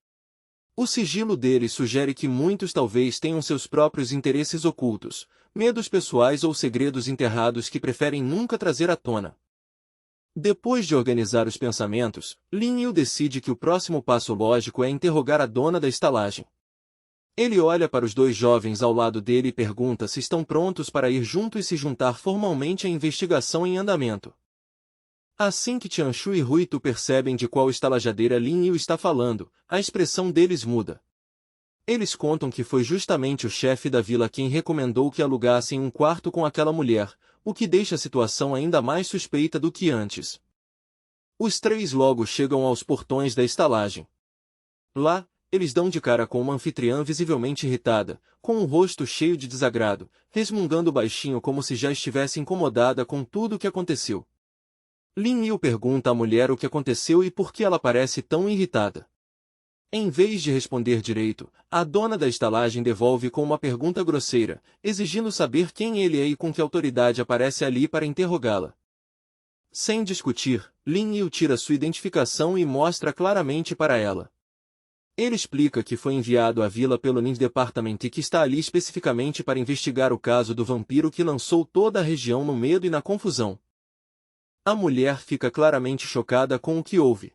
O sigilo deles sugere que muitos talvez tenham seus próprios interesses ocultos, medos pessoais ou segredos enterrados que preferem nunca trazer à tona. Depois de organizar os pensamentos, Lin Yu decide que o próximo passo lógico é interrogar a dona da estalagem. Ele olha para os dois jovens ao lado dele e pergunta se estão prontos para ir juntos e se juntar formalmente à investigação em andamento. Assim que Tianshu e Ruito percebem de qual estalajadeira Lin Yu está falando, a expressão deles muda. Eles contam que foi justamente o chefe da vila quem recomendou que alugassem um quarto com aquela mulher, o que deixa a situação ainda mais suspeita do que antes. Os três logo chegam aos portões da estalagem. Lá, eles dão de cara com uma anfitriã visivelmente irritada, com um rosto cheio de desagrado, resmungando baixinho como se já estivesse incomodada com tudo o que aconteceu. Lin Yu pergunta à mulher o que aconteceu e por que ela parece tão irritada. Em vez de responder direito, a dona da estalagem devolve com uma pergunta grosseira, exigindo saber quem ele é e com que autoridade aparece ali para interrogá-la. Sem discutir, Lin Yu tira sua identificação e mostra claramente para ela. Ele explica que foi enviado à vila pelo Nin Department e que está ali especificamente para investigar o caso do vampiro que lançou toda a região no medo e na confusão. A mulher fica claramente chocada com o que ouve.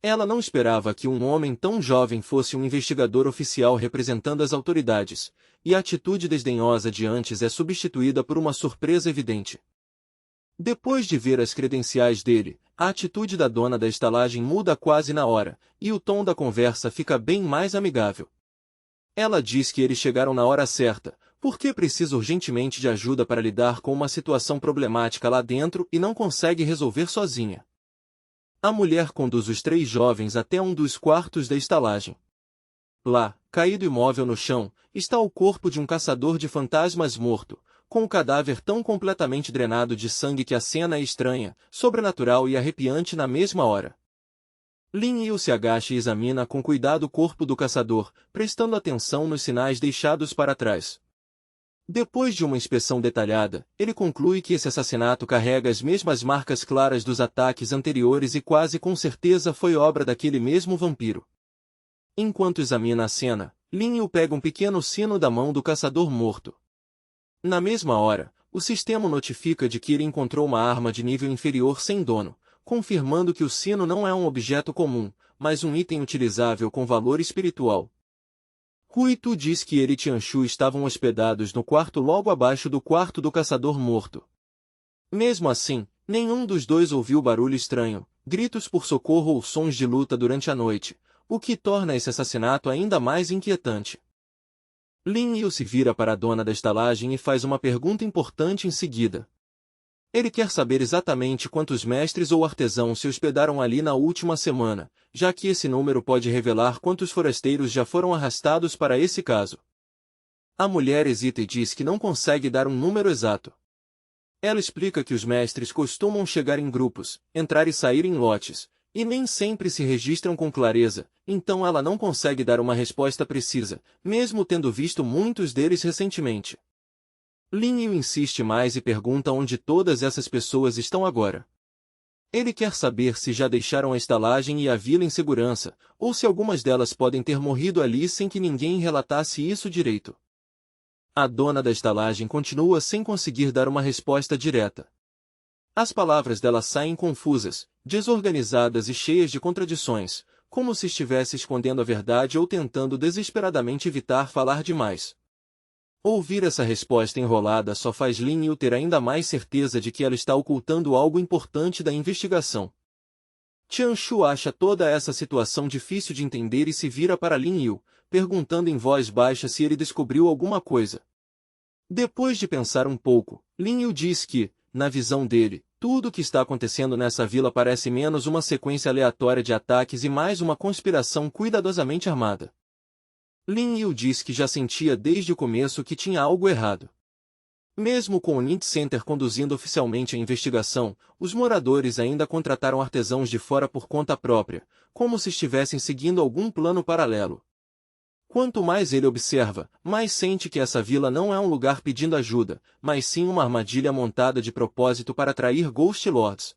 Ela não esperava que um homem tão jovem fosse um investigador oficial representando as autoridades, e a atitude desdenhosa de antes é substituída por uma surpresa evidente. Depois de ver as credenciais dele, a atitude da dona da estalagem muda quase na hora, e o tom da conversa fica bem mais amigável. Ela diz que eles chegaram na hora certa, porque precisa urgentemente de ajuda para lidar com uma situação problemática lá dentro e não consegue resolver sozinha. A mulher conduz os 3 jovens até um dos quartos da estalagem. Lá, caído imóvel no chão, está o corpo de um caçador de fantasmas morto, com o cadáver tão completamente drenado de sangue que a cena é estranha, sobrenatural e arrepiante na mesma hora. Lin Yu se agacha e examina com cuidado o corpo do caçador, prestando atenção nos sinais deixados para trás. Depois de uma inspeção detalhada, ele conclui que esse assassinato carrega as mesmas marcas claras dos ataques anteriores e quase com certeza foi obra daquele mesmo vampiro. Enquanto examina a cena, Lin Yu pega um pequeno sino da mão do caçador morto. Na mesma hora, o sistema notifica de que ele encontrou uma arma de nível inferior sem dono, confirmando que o sino não é um objeto comum, mas um item utilizável com valor espiritual. Huitu diz que ele e Tianshu estavam hospedados no quarto logo abaixo do quarto do caçador morto. Mesmo assim, nenhum dos dois ouviu barulho estranho, gritos por socorro ou sons de luta durante a noite, o que torna esse assassinato ainda mais inquietante. Lin Yu se vira para a dona da estalagem e faz uma pergunta importante em seguida. Ele quer saber exatamente quantos mestres ou artesãos se hospedaram ali na última semana, já que esse número pode revelar quantos forasteiros já foram arrastados para esse caso. A mulher hesita e diz que não consegue dar um número exato. Ela explica que os mestres costumam chegar em grupos, entrar e sair em lotes, e nem sempre se registram com clareza, então ela não consegue dar uma resposta precisa, mesmo tendo visto muitos deles recentemente. Lin Yu insiste mais e pergunta onde todas essas pessoas estão agora. Ele quer saber se já deixaram a estalagem e a vila em segurança, ou se algumas delas podem ter morrido ali sem que ninguém relatasse isso direito. A dona da estalagem continua sem conseguir dar uma resposta direta. As palavras dela saem confusas, desorganizadas e cheias de contradições, como se estivesse escondendo a verdade ou tentando desesperadamente evitar falar demais. Ouvir essa resposta enrolada só faz Lin Yu ter ainda mais certeza de que ela está ocultando algo importante da investigação. Tianshu acha toda essa situação difícil de entender e se vira para Lin Yu, perguntando em voz baixa se ele descobriu alguma coisa. Depois de pensar um pouco, Lin Yu diz que, na visão dele, tudo o que está acontecendo nessa vila parece menos uma sequência aleatória de ataques e mais uma conspiração cuidadosamente armada. Lin Yu diz que já sentia desde o começo que tinha algo errado. Mesmo com o Nint Center conduzindo oficialmente a investigação, os moradores ainda contrataram artesãos de fora por conta própria, como se estivessem seguindo algum plano paralelo. Quanto mais ele observa, mais sente que essa vila não é um lugar pedindo ajuda, mas sim uma armadilha montada de propósito para atrair Ghost Lords.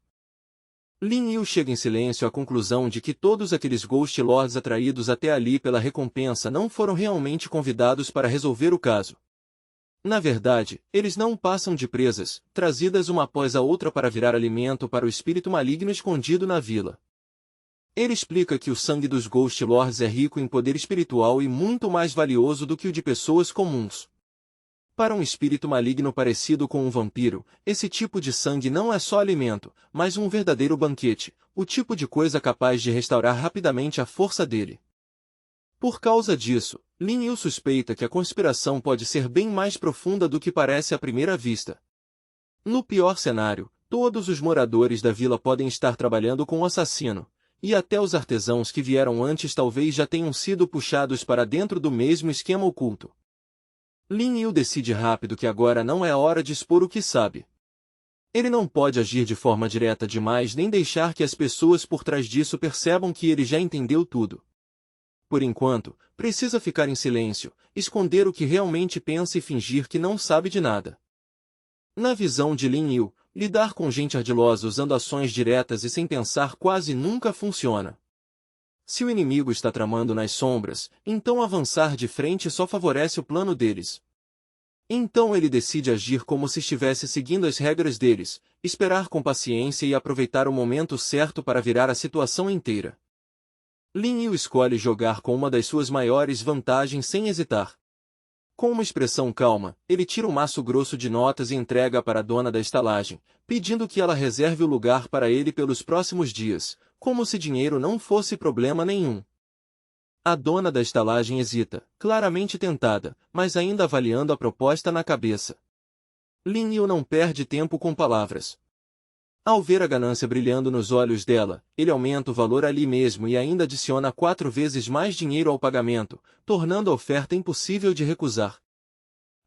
Lin Yu chega em silêncio à conclusão de que todos aqueles Ghost Lords atraídos até ali pela recompensa não foram realmente convidados para resolver o caso. Na verdade, eles não passam de presas, trazidas uma após a outra para virar alimento para o espírito maligno escondido na vila. Ele explica que o sangue dos Ghost Lords é rico em poder espiritual e muito mais valioso do que o de pessoas comuns. Para um espírito maligno parecido com um vampiro, esse tipo de sangue não é só alimento, mas um verdadeiro banquete, o tipo de coisa capaz de restaurar rapidamente a força dele. Por causa disso, Lin Yu suspeita que a conspiração pode ser bem mais profunda do que parece à primeira vista. No pior cenário, todos os moradores da vila podem estar trabalhando com o assassino, e até os artesãos que vieram antes talvez já tenham sido puxados para dentro do mesmo esquema oculto. Lin Yu decide rápido que agora não é a hora de expor o que sabe. Ele não pode agir de forma direta demais nem deixar que as pessoas por trás disso percebam que ele já entendeu tudo. Por enquanto, precisa ficar em silêncio, esconder o que realmente pensa e fingir que não sabe de nada. Na visão de Lin Yu, lidar com gente ardilosa usando ações diretas e sem pensar quase nunca funciona. Se o inimigo está tramando nas sombras, então avançar de frente só favorece o plano deles. Então ele decide agir como se estivesse seguindo as regras deles, esperar com paciência e aproveitar o momento certo para virar a situação inteira. Lin Yu escolhe jogar com uma das suas maiores vantagens sem hesitar. Com uma expressão calma, ele tira um maço grosso de notas e entrega para a dona da estalagem, pedindo que ela reserve o lugar para ele pelos próximos dias, como se dinheiro não fosse problema nenhum. A dona da estalagem hesita, claramente tentada, mas ainda avaliando a proposta na cabeça. Lin Yu não perde tempo com palavras. Ao ver a ganância brilhando nos olhos dela, ele aumenta o valor ali mesmo e ainda adiciona 4 vezes mais dinheiro ao pagamento, tornando a oferta impossível de recusar.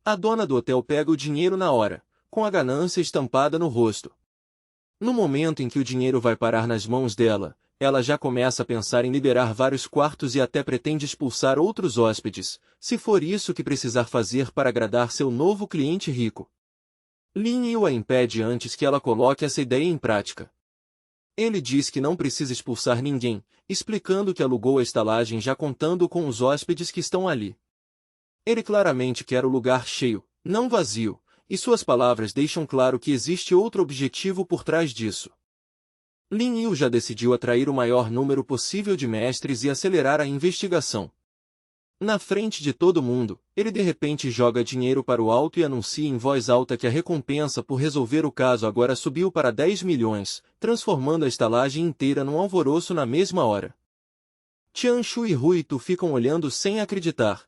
A dona do hotel pega o dinheiro na hora, com a ganância estampada no rosto. No momento em que o dinheiro vai parar nas mãos dela, ela já começa a pensar em liberar vários quartos e até pretende expulsar outros hóspedes, se for isso que precisar fazer para agradar seu novo cliente rico. Lin Yu a impede antes que ela coloque essa ideia em prática. Ele diz que não precisa expulsar ninguém, explicando que alugou a estalagem já contando com os hóspedes que estão ali. Ele claramente quer o lugar cheio, não vazio, e suas palavras deixam claro que existe outro objetivo por trás disso. Lin Yu já decidiu atrair o maior número possível de mestres e acelerar a investigação. Na frente de todo mundo, ele de repente joga dinheiro para o alto e anuncia em voz alta que a recompensa por resolver o caso agora subiu para 10 milhões, transformando a estalagem inteira num alvoroço na mesma hora. Tianshu e Ruito ficam olhando sem acreditar.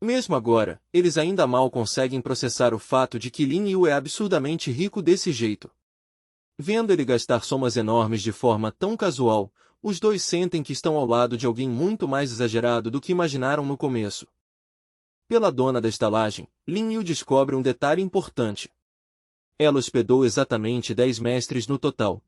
Mesmo agora, eles ainda mal conseguem processar o fato de que Lin Yu é absurdamente rico desse jeito. Vendo ele gastar somas enormes de forma tão casual, os dois sentem que estão ao lado de alguém muito mais exagerado do que imaginaram no começo. Pela dona da estalagem, Lin Yu descobre um detalhe importante. Ela hospedou exatamente 10 mestres no total.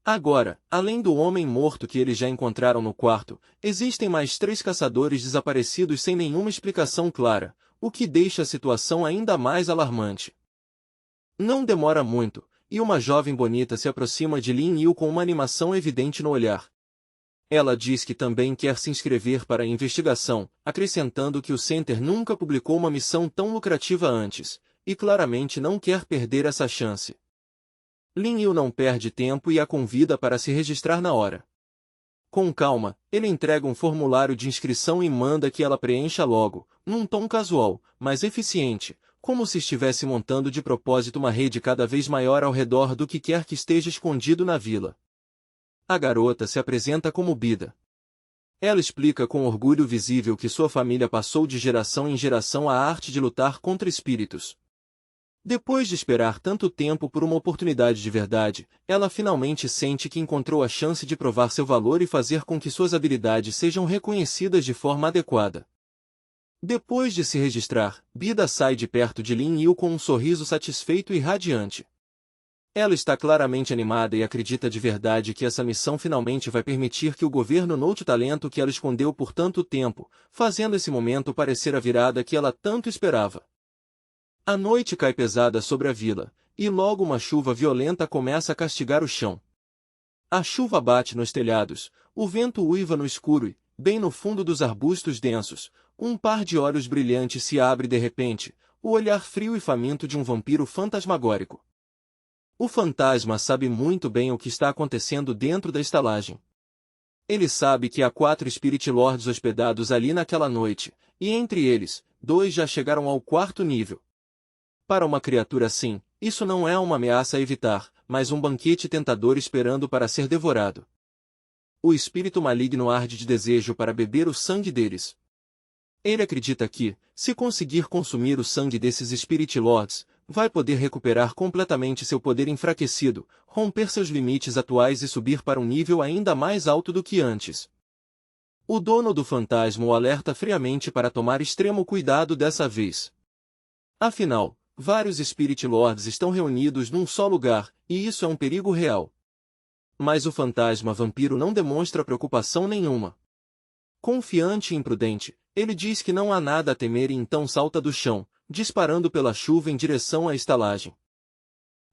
Agora, além do homem morto que eles já encontraram no quarto, existem mais 3 caçadores desaparecidos sem nenhuma explicação clara, o que deixa a situação ainda mais alarmante. Não demora muito, e uma jovem bonita se aproxima de Lin Yu com uma animação evidente no olhar. Ela diz que também quer se inscrever para a investigação, acrescentando que o Center nunca publicou uma missão tão lucrativa antes, e claramente não quer perder essa chance. Lin Yu não perde tempo e a convida para se registrar na hora. Com calma, ele entrega um formulário de inscrição e manda que ela preencha logo, num tom casual, mas eficiente, como se estivesse montando de propósito uma rede cada vez maior ao redor do que quer que esteja escondido na vila. A garota se apresenta como Bida. Ela explica com orgulho visível que sua família passou de geração em geração a arte de lutar contra espíritos. Depois de esperar tanto tempo por uma oportunidade de verdade, ela finalmente sente que encontrou a chance de provar seu valor e fazer com que suas habilidades sejam reconhecidas de forma adequada. Depois de se registrar, Bida sai de perto de Lin Yu com um sorriso satisfeito e radiante. Ela está claramente animada e acredita de verdade que essa missão finalmente vai permitir que o governo note o talento que ela escondeu por tanto tempo, fazendo esse momento parecer a virada que ela tanto esperava. A noite cai pesada sobre a vila, e logo uma chuva violenta começa a castigar o chão. A chuva bate nos telhados, o vento uiva no escuro e, bem no fundo dos arbustos densos, um par de olhos brilhantes se abre de repente, o olhar frio e faminto de um vampiro fantasmagórico. O fantasma sabe muito bem o que está acontecendo dentro da estalagem. Ele sabe que há 4 Spirit Lords hospedados ali naquela noite, e entre eles, 2 já chegaram ao 4º nível. Para uma criatura assim, isso não é uma ameaça a evitar, mas um banquete tentador esperando para ser devorado. O espírito maligno arde de desejo para beber o sangue deles. Ele acredita que, se conseguir consumir o sangue desses Spirit Lords, vai poder recuperar completamente seu poder enfraquecido, romper seus limites atuais e subir para um nível ainda mais alto do que antes. O dono do fantasma o alerta friamente para tomar extremo cuidado dessa vez. Afinal, vários Spirit Lords estão reunidos num só lugar, e isso é um perigo real. Mas o fantasma vampiro não demonstra preocupação nenhuma. Confiante e imprudente, ele diz que não há nada a temer e então salta do chão, disparando pela chuva em direção à estalagem.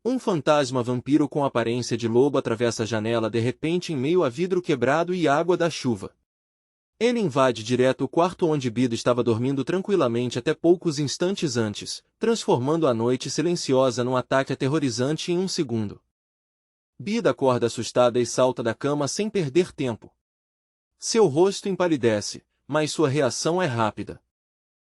Um fantasma vampiro com aparência de lobo atravessa a janela de repente em meio a vidro quebrado e água da chuva. Ele invade direto o quarto onde Bida estava dormindo tranquilamente até poucos instantes antes, transformando a noite silenciosa num ataque aterrorizante em um segundo. Bida acorda assustada e salta da cama sem perder tempo. Seu rosto empalidece, mas sua reação é rápida.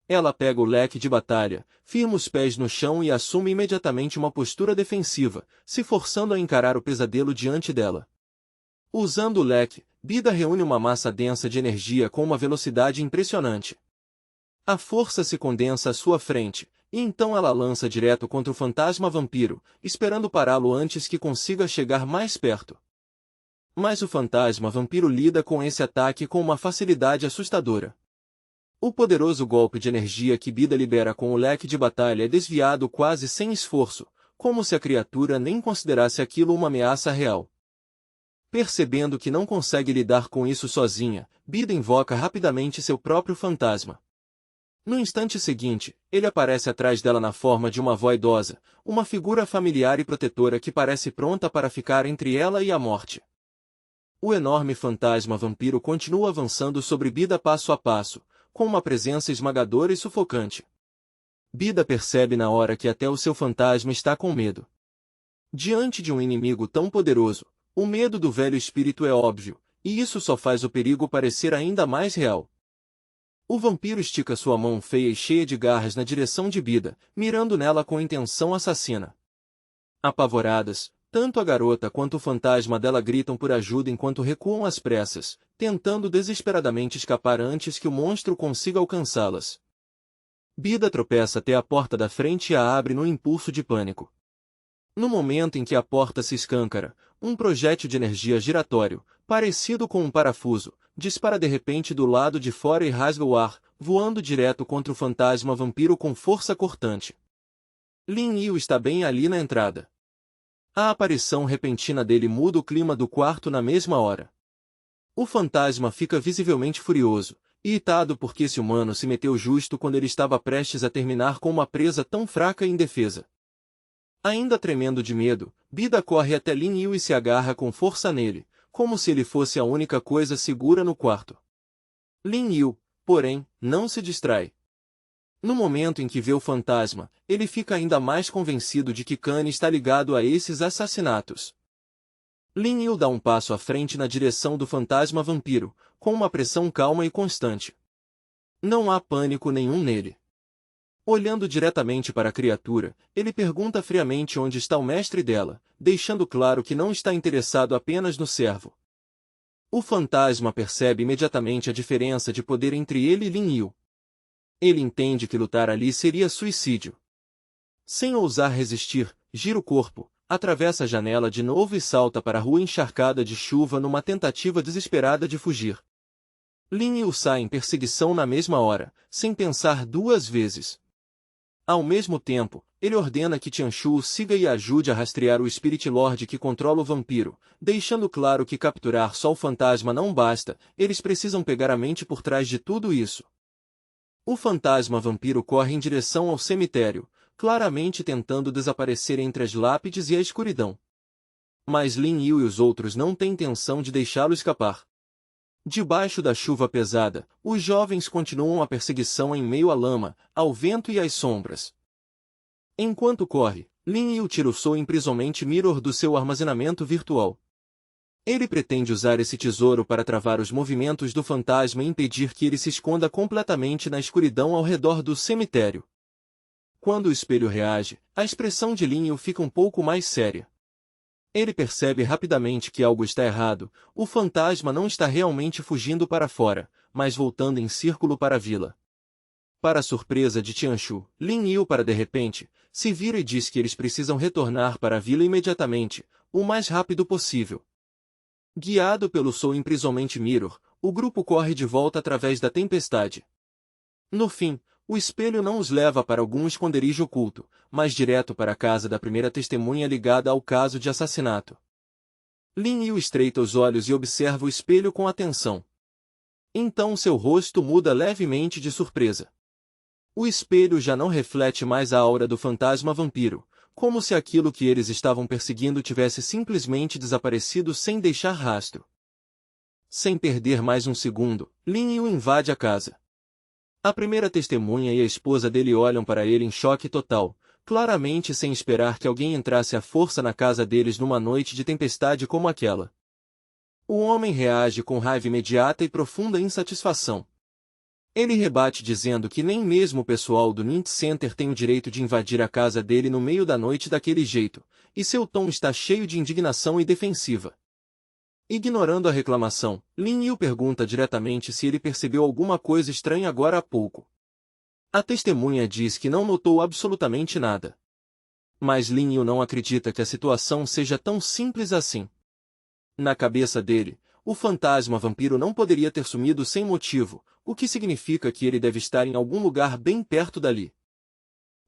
Ela pega o leque de batalha, firma os pés no chão e assume imediatamente uma postura defensiva, se forçando a encarar o pesadelo diante dela. Usando o leque, Bida reúne uma massa densa de energia com uma velocidade impressionante. A força se condensa à sua frente, e então ela lança direto contra o fantasma vampiro, esperando pará-lo antes que consiga chegar mais perto. Mas o fantasma vampiro lida com esse ataque com uma facilidade assustadora. O poderoso golpe de energia que Bida libera com o leque de batalha é desviado quase sem esforço, como se a criatura nem considerasse aquilo uma ameaça real. Percebendo que não consegue lidar com isso sozinha, Bida invoca rapidamente seu próprio fantasma. No instante seguinte, ele aparece atrás dela na forma de uma avó idosa, uma figura familiar e protetora que parece pronta para ficar entre ela e a morte. O enorme fantasma vampiro continua avançando sobre Bida passo a passo, com uma presença esmagadora e sufocante. Bida percebe na hora que até o seu fantasma está com medo. Diante de um inimigo tão poderoso, o medo do velho espírito é óbvio, e isso só faz o perigo parecer ainda mais real. O vampiro estica sua mão feia e cheia de garras na direção de Bida, mirando nela com intenção assassina. Apavoradas, tanto a garota quanto o fantasma dela gritam por ajuda enquanto recuam às pressas, tentando desesperadamente escapar antes que o monstro consiga alcançá-las. Bida tropeça até a porta da frente e a abre no impulso de pânico. No momento em que a porta se escâncara, um projétil de energia giratório, parecido com um parafuso, dispara de repente do lado de fora e rasga o ar, voando direto contra o fantasma vampiro com força cortante. Lin Yu está bem ali na entrada. A aparição repentina dele muda o clima do quarto na mesma hora. O fantasma fica visivelmente furioso, irritado porque esse humano se meteu justo quando ele estava prestes a terminar com uma presa tão fraca e indefesa. Ainda tremendo de medo, Bida corre até Lin Yu e se agarra com força nele, como se ele fosse a única coisa segura no quarto. Lin Yu, porém, não se distrai. No momento em que vê o fantasma, ele fica ainda mais convencido de que Kane está ligado a esses assassinatos. Lin Yu dá um passo à frente na direção do fantasma vampiro, com uma pressão calma e constante. Não há pânico nenhum nele. Olhando diretamente para a criatura, ele pergunta friamente onde está o mestre dela, deixando claro que não está interessado apenas no servo. O fantasma percebe imediatamente a diferença de poder entre ele e Lin Yu. Ele entende que lutar ali seria suicídio. Sem ousar resistir, gira o corpo, atravessa a janela de novo e salta para a rua encharcada de chuva numa tentativa desesperada de fugir. Lin Yu sai em perseguição na mesma hora, sem pensar duas vezes. Ao mesmo tempo, ele ordena que Tianshu o siga e ajude a rastrear o Spirit Lord que controla o vampiro, deixando claro que capturar só o fantasma não basta, eles precisam pegar a mente por trás de tudo isso. O fantasma vampiro corre em direção ao cemitério, claramente tentando desaparecer entre as lápides e a escuridão. Mas Lin Yu e os outros não têm intenção de deixá-lo escapar. Debaixo da chuva pesada, os jovens continuam a perseguição em meio à lama, ao vento e às sombras. Enquanto corre, Lin Yu tira o Soul Imprisonment Mirror do seu armazenamento virtual. Ele pretende usar esse tesouro para travar os movimentos do fantasma e impedir que ele se esconda completamente na escuridão ao redor do cemitério. Quando o espelho reage, a expressão de Lin Yu fica um pouco mais séria. Ele percebe rapidamente que algo está errado, o fantasma não está realmente fugindo para fora, mas voltando em círculo para a vila. Para a surpresa de Tianshu, Lin Yu de repente, se vira e diz que eles precisam retornar para a vila imediatamente, o mais rápido possível. Guiado pelo Soul Imprisonment Mirror, o grupo corre de volta através da tempestade. No fim, o espelho não os leva para algum esconderijo oculto, mas direto para a casa da primeira testemunha ligada ao caso de assassinato. Lin Yu estreita os olhos e observa o espelho com atenção. Então seu rosto muda levemente de surpresa. O espelho já não reflete mais a aura do fantasma vampiro, como se aquilo que eles estavam perseguindo tivesse simplesmente desaparecido sem deixar rastro. Sem perder mais um segundo, Lin Yu invade a casa. A primeira testemunha e a esposa dele olham para ele em choque total, claramente sem esperar que alguém entrasse à força na casa deles numa noite de tempestade como aquela. O homem reage com raiva imediata e profunda insatisfação. Ele rebate dizendo que nem mesmo o pessoal do Nint Center tem o direito de invadir a casa dele no meio da noite daquele jeito, e seu tom está cheio de indignação e defensiva. Ignorando a reclamação, Lin Yu pergunta diretamente se ele percebeu alguma coisa estranha agora há pouco. A testemunha diz que não notou absolutamente nada. Mas Lin Yu não acredita que a situação seja tão simples assim. Na cabeça dele, o fantasma vampiro não poderia ter sumido sem motivo, o que significa que ele deve estar em algum lugar bem perto dali.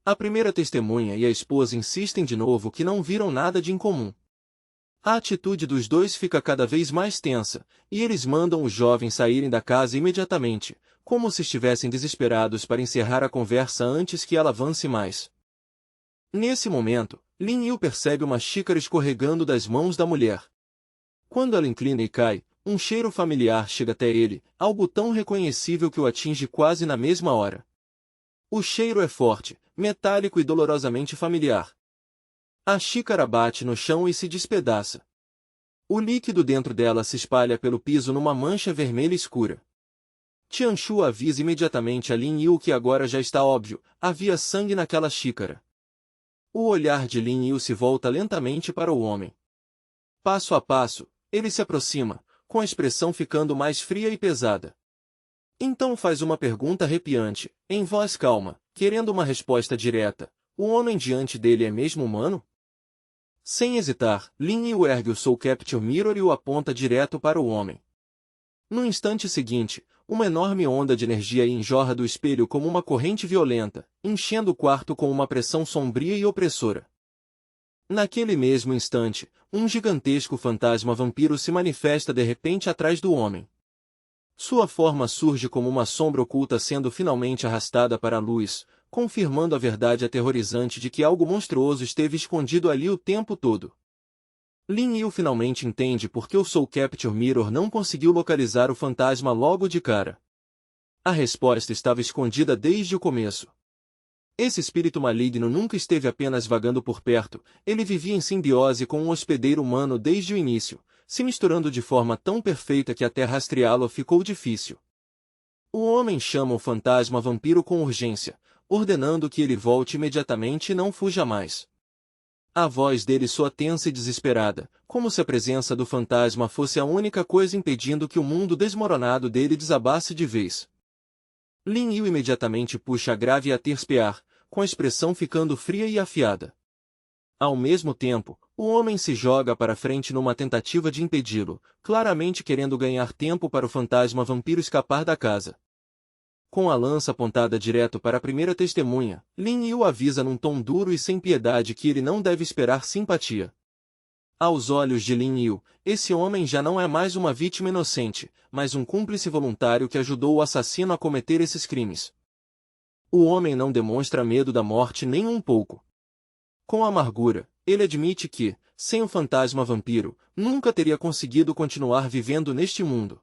A primeira testemunha e a esposa insistem de novo que não viram nada de incomum. A atitude dos dois fica cada vez mais tensa, e eles mandam os jovens saírem da casa imediatamente, como se estivessem desesperados para encerrar a conversa antes que ela avance mais. Nesse momento, Lin Yu percebe uma xícara escorregando das mãos da mulher. Quando ela inclina e cai, um cheiro familiar chega até ele, algo tão reconhecível que o atinge quase na mesma hora. O cheiro é forte, metálico e dolorosamente familiar. A xícara bate no chão e se despedaça. O líquido dentro dela se espalha pelo piso numa mancha vermelha escura. Tianshu avisa imediatamente a Lin Yu que agora já está óbvio, havia sangue naquela xícara. O olhar de Lin Yu se volta lentamente para o homem. Passo a passo, ele se aproxima, com a expressão ficando mais fria e pesada. Então faz uma pergunta arrepiante, em voz calma, querendo uma resposta direta. O homem diante dele é mesmo humano? Sem hesitar, Lin Yu ergue o Soul Capture Mirror e o aponta direto para o homem. No instante seguinte, uma enorme onda de energia Yin jorra do espelho como uma corrente violenta, enchendo o quarto com uma pressão sombria e opressora. Naquele mesmo instante, um gigantesco fantasma vampiro se manifesta de repente atrás do homem. Sua forma surge como uma sombra oculta sendo finalmente arrastada para a luz, confirmando a verdade aterrorizante de que algo monstruoso esteve escondido ali o tempo todo. Lin Yu finalmente entende por que o Soul Capture Mirror não conseguiu localizar o fantasma logo de cara. A resposta estava escondida desde o começo. Esse espírito maligno nunca esteve apenas vagando por perto, ele vivia em simbiose com um hospedeiro humano desde o início, se misturando de forma tão perfeita que até rastreá-lo ficou difícil. O homem chama o fantasma vampiro com urgência, ordenando que ele volte imediatamente e não fuja mais. A voz dele soa tensa e desesperada, como se a presença do fantasma fosse a única coisa impedindo que o mundo desmoronado dele desabasse de vez. Lin Yu imediatamente puxa a grave a tercear, com a expressão ficando fria e afiada. Ao mesmo tempo, o homem se joga para frente numa tentativa de impedi-lo, claramente querendo ganhar tempo para o fantasma vampiro escapar da casa. Com a lança apontada direto para a primeira testemunha, Lin Yu avisa num tom duro e sem piedade que ele não deve esperar simpatia. Aos olhos de Lin Yu, esse homem já não é mais uma vítima inocente, mas um cúmplice voluntário que ajudou o assassino a cometer esses crimes. O homem não demonstra medo da morte nem um pouco. Com amargura, ele admite que, sem o fantasma vampiro, nunca teria conseguido continuar vivendo neste mundo.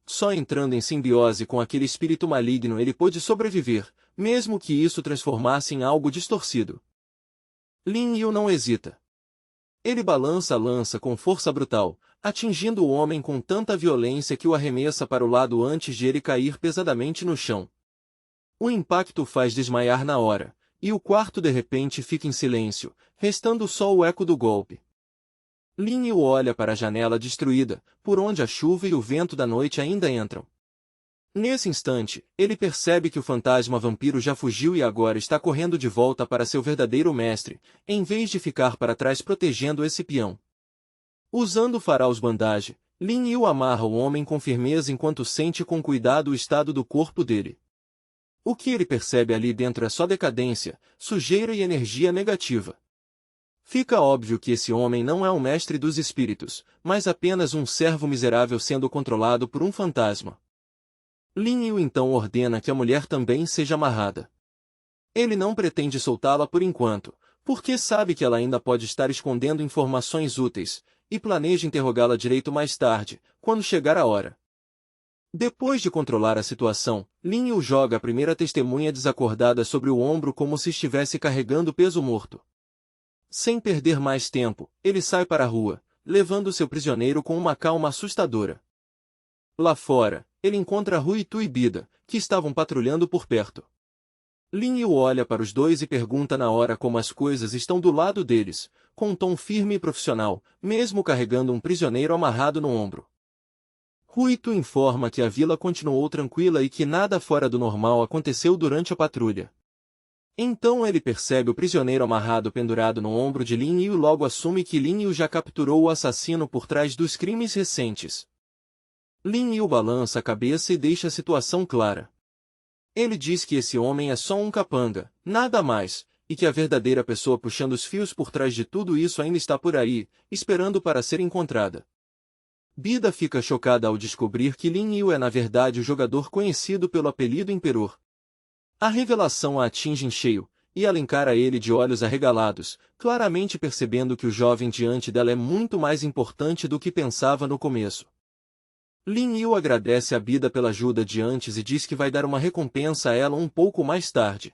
Só entrando em simbiose com aquele espírito maligno ele pôde sobreviver, mesmo que isso transformasse em algo distorcido. Lin Yu não hesita. Ele balança a lança com força brutal, atingindo o homem com tanta violência que o arremessa para o lado antes de ele cair pesadamente no chão. O impacto faz desmaiar na hora, e o quarto de repente fica em silêncio, restando só o eco do golpe. Lin Yu olha para a janela destruída, por onde a chuva e o vento da noite ainda entram. Nesse instante, ele percebe que o fantasma vampiro já fugiu e agora está correndo de volta para seu verdadeiro mestre, em vez de ficar para trás protegendo esse peão. Usando o Faraos Bandage, Lin Yu amarra o homem com firmeza enquanto sente com cuidado o estado do corpo dele. O que ele percebe ali dentro é só decadência, sujeira e energia negativa. Fica óbvio que esse homem não é um mestre dos espíritos, mas apenas um servo miserável sendo controlado por um fantasma. Lin Yu então ordena que a mulher também seja amarrada. Ele não pretende soltá-la por enquanto, porque sabe que ela ainda pode estar escondendo informações úteis, e planeja interrogá-la direito mais tarde, quando chegar a hora. Depois de controlar a situação, Lin Yu joga a primeira testemunha desacordada sobre o ombro como se estivesse carregando peso morto. Sem perder mais tempo, ele sai para a rua, levando seu prisioneiro com uma calma assustadora. Lá fora, ele encontra Ruitu e Bida, que estavam patrulhando por perto. Lin Yu olha para os dois e pergunta na hora como as coisas estão do lado deles, com um tom firme e profissional, mesmo carregando um prisioneiro amarrado no ombro. Ruitu informa que a vila continuou tranquila e que nada fora do normal aconteceu durante a patrulha. Então ele percebe o prisioneiro amarrado pendurado no ombro de Lin Yu e logo assume que Lin Yu já capturou o assassino por trás dos crimes recentes. Lin Yu balança a cabeça e deixa a situação clara. Ele diz que esse homem é só um capanga, nada mais, e que a verdadeira pessoa puxando os fios por trás de tudo isso ainda está por aí, esperando para ser encontrada. Bida fica chocada ao descobrir que Lin Yu é na verdade o jogador conhecido pelo apelido Imperor. A revelação a atinge em cheio, e ela encara ele de olhos arregalados, claramente percebendo que o jovem diante dela é muito mais importante do que pensava no começo. Lin Yu agradece a Bida pela ajuda de antes e diz que vai dar uma recompensa a ela um pouco mais tarde.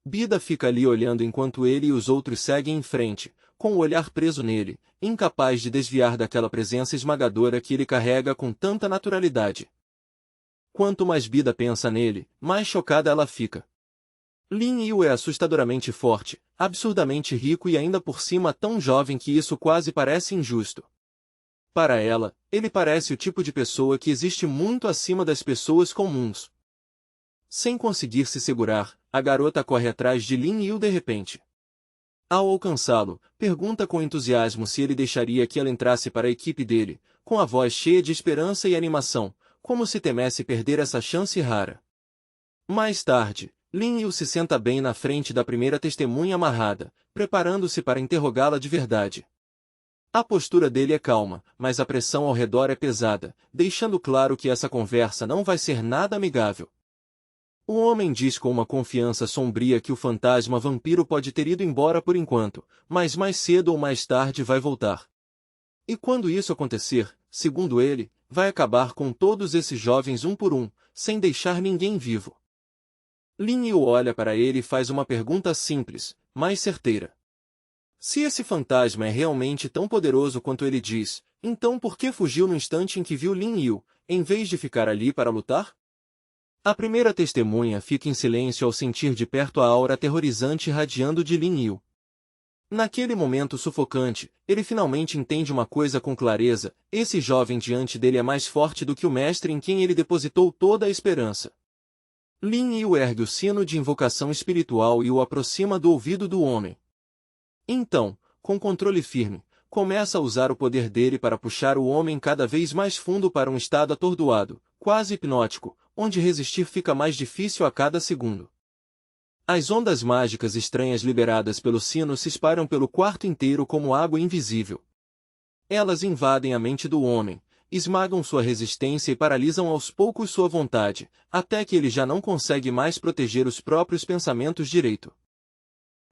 Bida fica ali olhando enquanto ele e os outros seguem em frente, com o olhar preso nele, incapaz de desviar daquela presença esmagadora que ele carrega com tanta naturalidade. Quanto mais Bida pensa nele, mais chocada ela fica. Lin Yu é assustadoramente forte, absurdamente rico e ainda por cima tão jovem que isso quase parece injusto. Para ela, ele parece o tipo de pessoa que existe muito acima das pessoas comuns. Sem conseguir se segurar, a garota corre atrás de Lin Yu de repente. Ao alcançá-lo, pergunta com entusiasmo se ele deixaria que ela entrasse para a equipe dele, com a voz cheia de esperança e animação, como se temesse perder essa chance rara. Mais tarde, Lin Yu se senta bem na frente da primeira testemunha amarrada, preparando-se para interrogá-la de verdade. A postura dele é calma, mas a pressão ao redor é pesada, deixando claro que essa conversa não vai ser nada amigável. O homem diz com uma confiança sombria que o fantasma vampiro pode ter ido embora por enquanto, mas mais cedo ou mais tarde vai voltar. E quando isso acontecer, segundo ele, vai acabar com todos esses jovens um por um, sem deixar ninguém vivo. Lin Yu olha para ele e faz uma pergunta simples, mas certeira. Se esse fantasma é realmente tão poderoso quanto ele diz, então por que fugiu no instante em que viu Lin Yu, em vez de ficar ali para lutar? A primeira testemunha fica em silêncio ao sentir de perto a aura aterrorizante irradiando de Lin Yu. Naquele momento sufocante, ele finalmente entende uma coisa com clareza: esse jovem diante dele é mais forte do que o mestre em quem ele depositou toda a esperança. Lin Yu ergue o sino de invocação espiritual e o aproxima do ouvido do homem. Então, com controle firme, começa a usar o poder dele para puxar o homem cada vez mais fundo para um estado atordoado, quase hipnótico, onde resistir fica mais difícil a cada segundo. As ondas mágicas estranhas liberadas pelo sino se espalham pelo quarto inteiro como água invisível. Elas invadem a mente do homem, esmagam sua resistência e paralisam aos poucos sua vontade, até que ele já não consegue mais proteger os próprios pensamentos direito.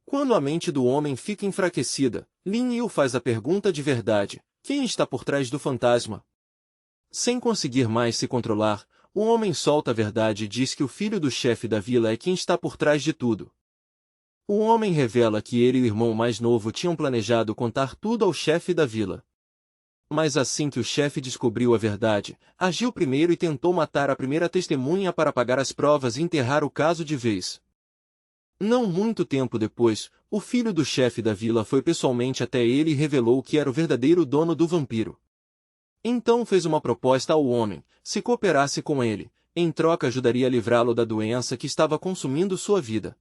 Quando a mente do homem fica enfraquecida, Lin Yu faz a pergunta de verdade: quem está por trás do fantasma? Sem conseguir mais se controlar, o homem solta a verdade e diz que o filho do chefe da vila é quem está por trás de tudo. O homem revela que ele e o irmão mais novo tinham planejado contar tudo ao chefe da vila. Mas assim que o chefe descobriu a verdade, agiu primeiro e tentou matar a primeira testemunha para apagar as provas e enterrar o caso de vez. Não muito tempo depois, o filho do chefe da vila foi pessoalmente até ele e revelou que era o verdadeiro dono do vampiro. Então fez uma proposta ao homem: se cooperasse com ele, em troca ajudaria a livrá-lo da doença que estava consumindo sua vida.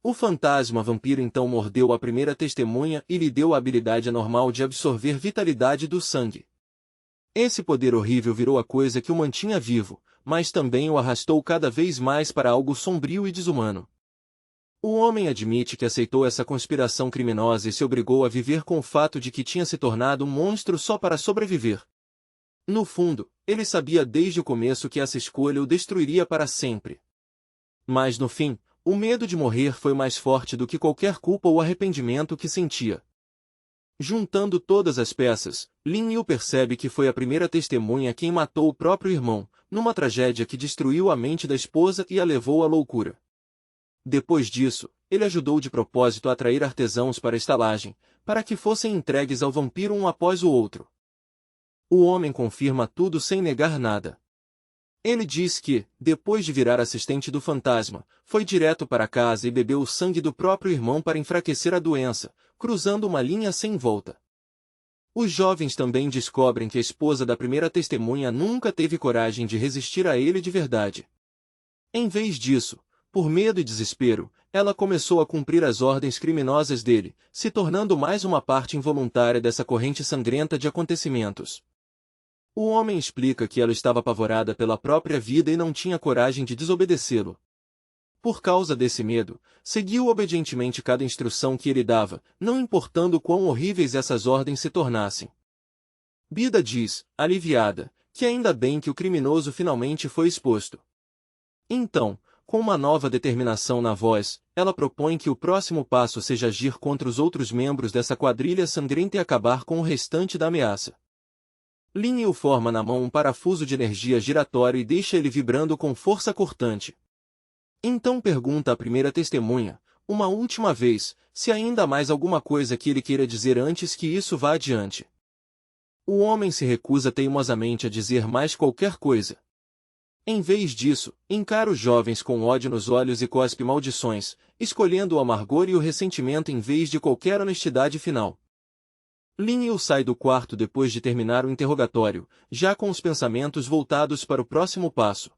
O fantasma vampiro então mordeu a primeira testemunha e lhe deu a habilidade anormal de absorver vitalidade do sangue. Esse poder horrível virou a coisa que o mantinha vivo, mas também o arrastou cada vez mais para algo sombrio e desumano. O homem admite que aceitou essa conspiração criminosa e se obrigou a viver com o fato de que tinha se tornado um monstro só para sobreviver. No fundo, ele sabia desde o começo que essa escolha o destruiria para sempre. Mas no fim, o medo de morrer foi mais forte do que qualquer culpa ou arrependimento que sentia. Juntando todas as peças, Lin Yu percebe que foi a primeira testemunha quem matou o próprio irmão, numa tragédia que destruiu a mente da esposa e a levou à loucura. Depois disso, ele ajudou de propósito a atrair artesãos para a estalagem, para que fossem entregues ao vampiro um após o outro. O homem confirma tudo sem negar nada. Ele diz que, depois de virar assistente do fantasma, foi direto para casa e bebeu o sangue do próprio irmão para enfraquecer a doença, cruzando uma linha sem volta. Os jovens também descobrem que a esposa da primeira testemunha nunca teve coragem de resistir a ele de verdade. Em vez disso, por medo e desespero, ela começou a cumprir as ordens criminosas dele, se tornando mais uma parte involuntária dessa corrente sangrenta de acontecimentos. O homem explica que ela estava apavorada pela própria vida e não tinha coragem de desobedecê-lo. Por causa desse medo, seguiu obedientemente cada instrução que ele dava, não importando quão horríveis essas ordens se tornassem. Bida diz, aliviada, que ainda bem que o criminoso finalmente foi exposto. Então, com uma nova determinação na voz, ela propõe que o próximo passo seja agir contra os outros membros dessa quadrilha sangrenta e acabar com o restante da ameaça. Lin forma na mão um parafuso de energia giratório e deixa ele vibrando com força cortante. Então pergunta à primeira testemunha, uma última vez, se ainda há mais alguma coisa que ele queira dizer antes que isso vá adiante. O homem se recusa teimosamente a dizer mais qualquer coisa. Em vez disso, encara os jovens com ódio nos olhos e cospe maldições, escolhendo o amargor e o ressentimento em vez de qualquer honestidade final. Lin sai do quarto depois de terminar o interrogatório, já com os pensamentos voltados para o próximo passo.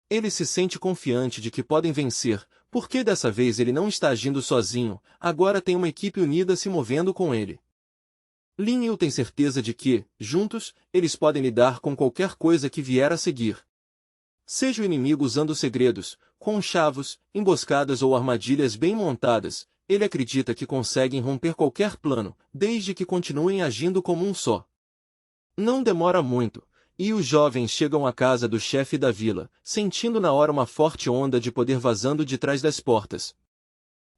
Ele se sente confiante de que podem vencer, porque dessa vez ele não está agindo sozinho, agora tem uma equipe unida se movendo com ele. Lin tem certeza de que, juntos, eles podem lidar com qualquer coisa que vier a seguir. Seja o inimigo usando segredos, conchavos, emboscadas ou armadilhas bem montadas, ele acredita que conseguem romper qualquer plano, desde que continuem agindo como um só. Não demora muito, e os jovens chegam à casa do chefe da vila, sentindo na hora uma forte onda de poder vazando de trás das portas.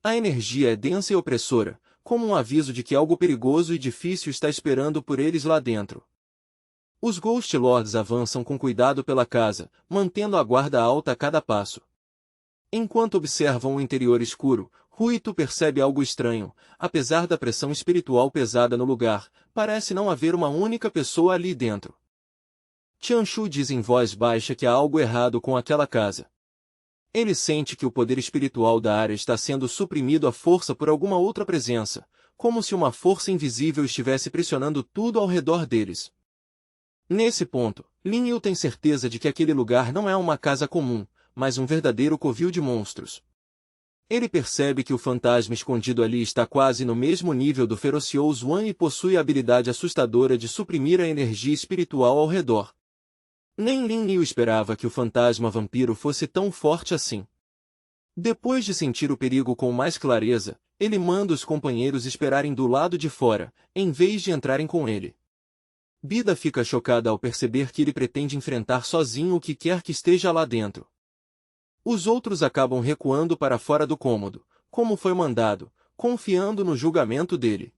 A energia é densa e opressora, como um aviso de que algo perigoso e difícil está esperando por eles lá dentro. Os Ghost Lords avançam com cuidado pela casa, mantendo a guarda alta a cada passo. Enquanto observam o interior escuro, Ruito percebe algo estranho. Apesar da pressão espiritual pesada no lugar, parece não haver uma única pessoa ali dentro. Tianshu diz em voz baixa que há algo errado com aquela casa. Ele sente que o poder espiritual da área está sendo suprimido à força por alguma outra presença, como se uma força invisível estivesse pressionando tudo ao redor deles. Nesse ponto, Lin tem certeza de que aquele lugar não é uma casa comum, mas um verdadeiro covil de monstros. Ele percebe que o fantasma escondido ali está quase no mesmo nível do ferocioso One e possui a habilidade assustadora de suprimir a energia espiritual ao redor. Nem Lin esperava que o fantasma vampiro fosse tão forte assim. Depois de sentir o perigo com mais clareza, ele manda os companheiros esperarem do lado de fora, em vez de entrarem com ele. Bida fica chocada ao perceber que ele pretende enfrentar sozinho o que quer que esteja lá dentro. Os outros acabam recuando para fora do cômodo, como foi mandado, confiando no julgamento dele.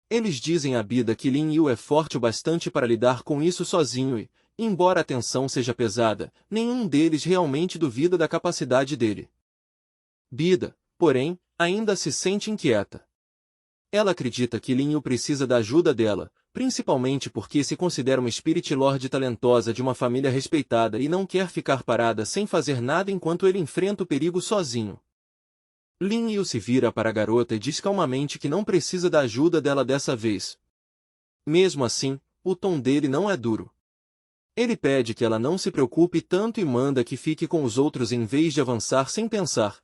Eles dizem a Bida que Lin é forte o bastante para lidar com isso sozinho e, embora a tensão seja pesada, nenhum deles realmente duvida da capacidade dele. Bida, porém, ainda se sente inquieta. Ela acredita que Lin precisa da ajuda dela, principalmente porque se considera uma Spirit Lord talentosa de uma família respeitada e não quer ficar parada sem fazer nada enquanto ele enfrenta o perigo sozinho. Lin se vira para a garota e diz calmamente que não precisa da ajuda dela dessa vez. Mesmo assim, o tom dele não é duro. Ele pede que ela não se preocupe tanto e manda que fique com os outros em vez de avançar sem pensar.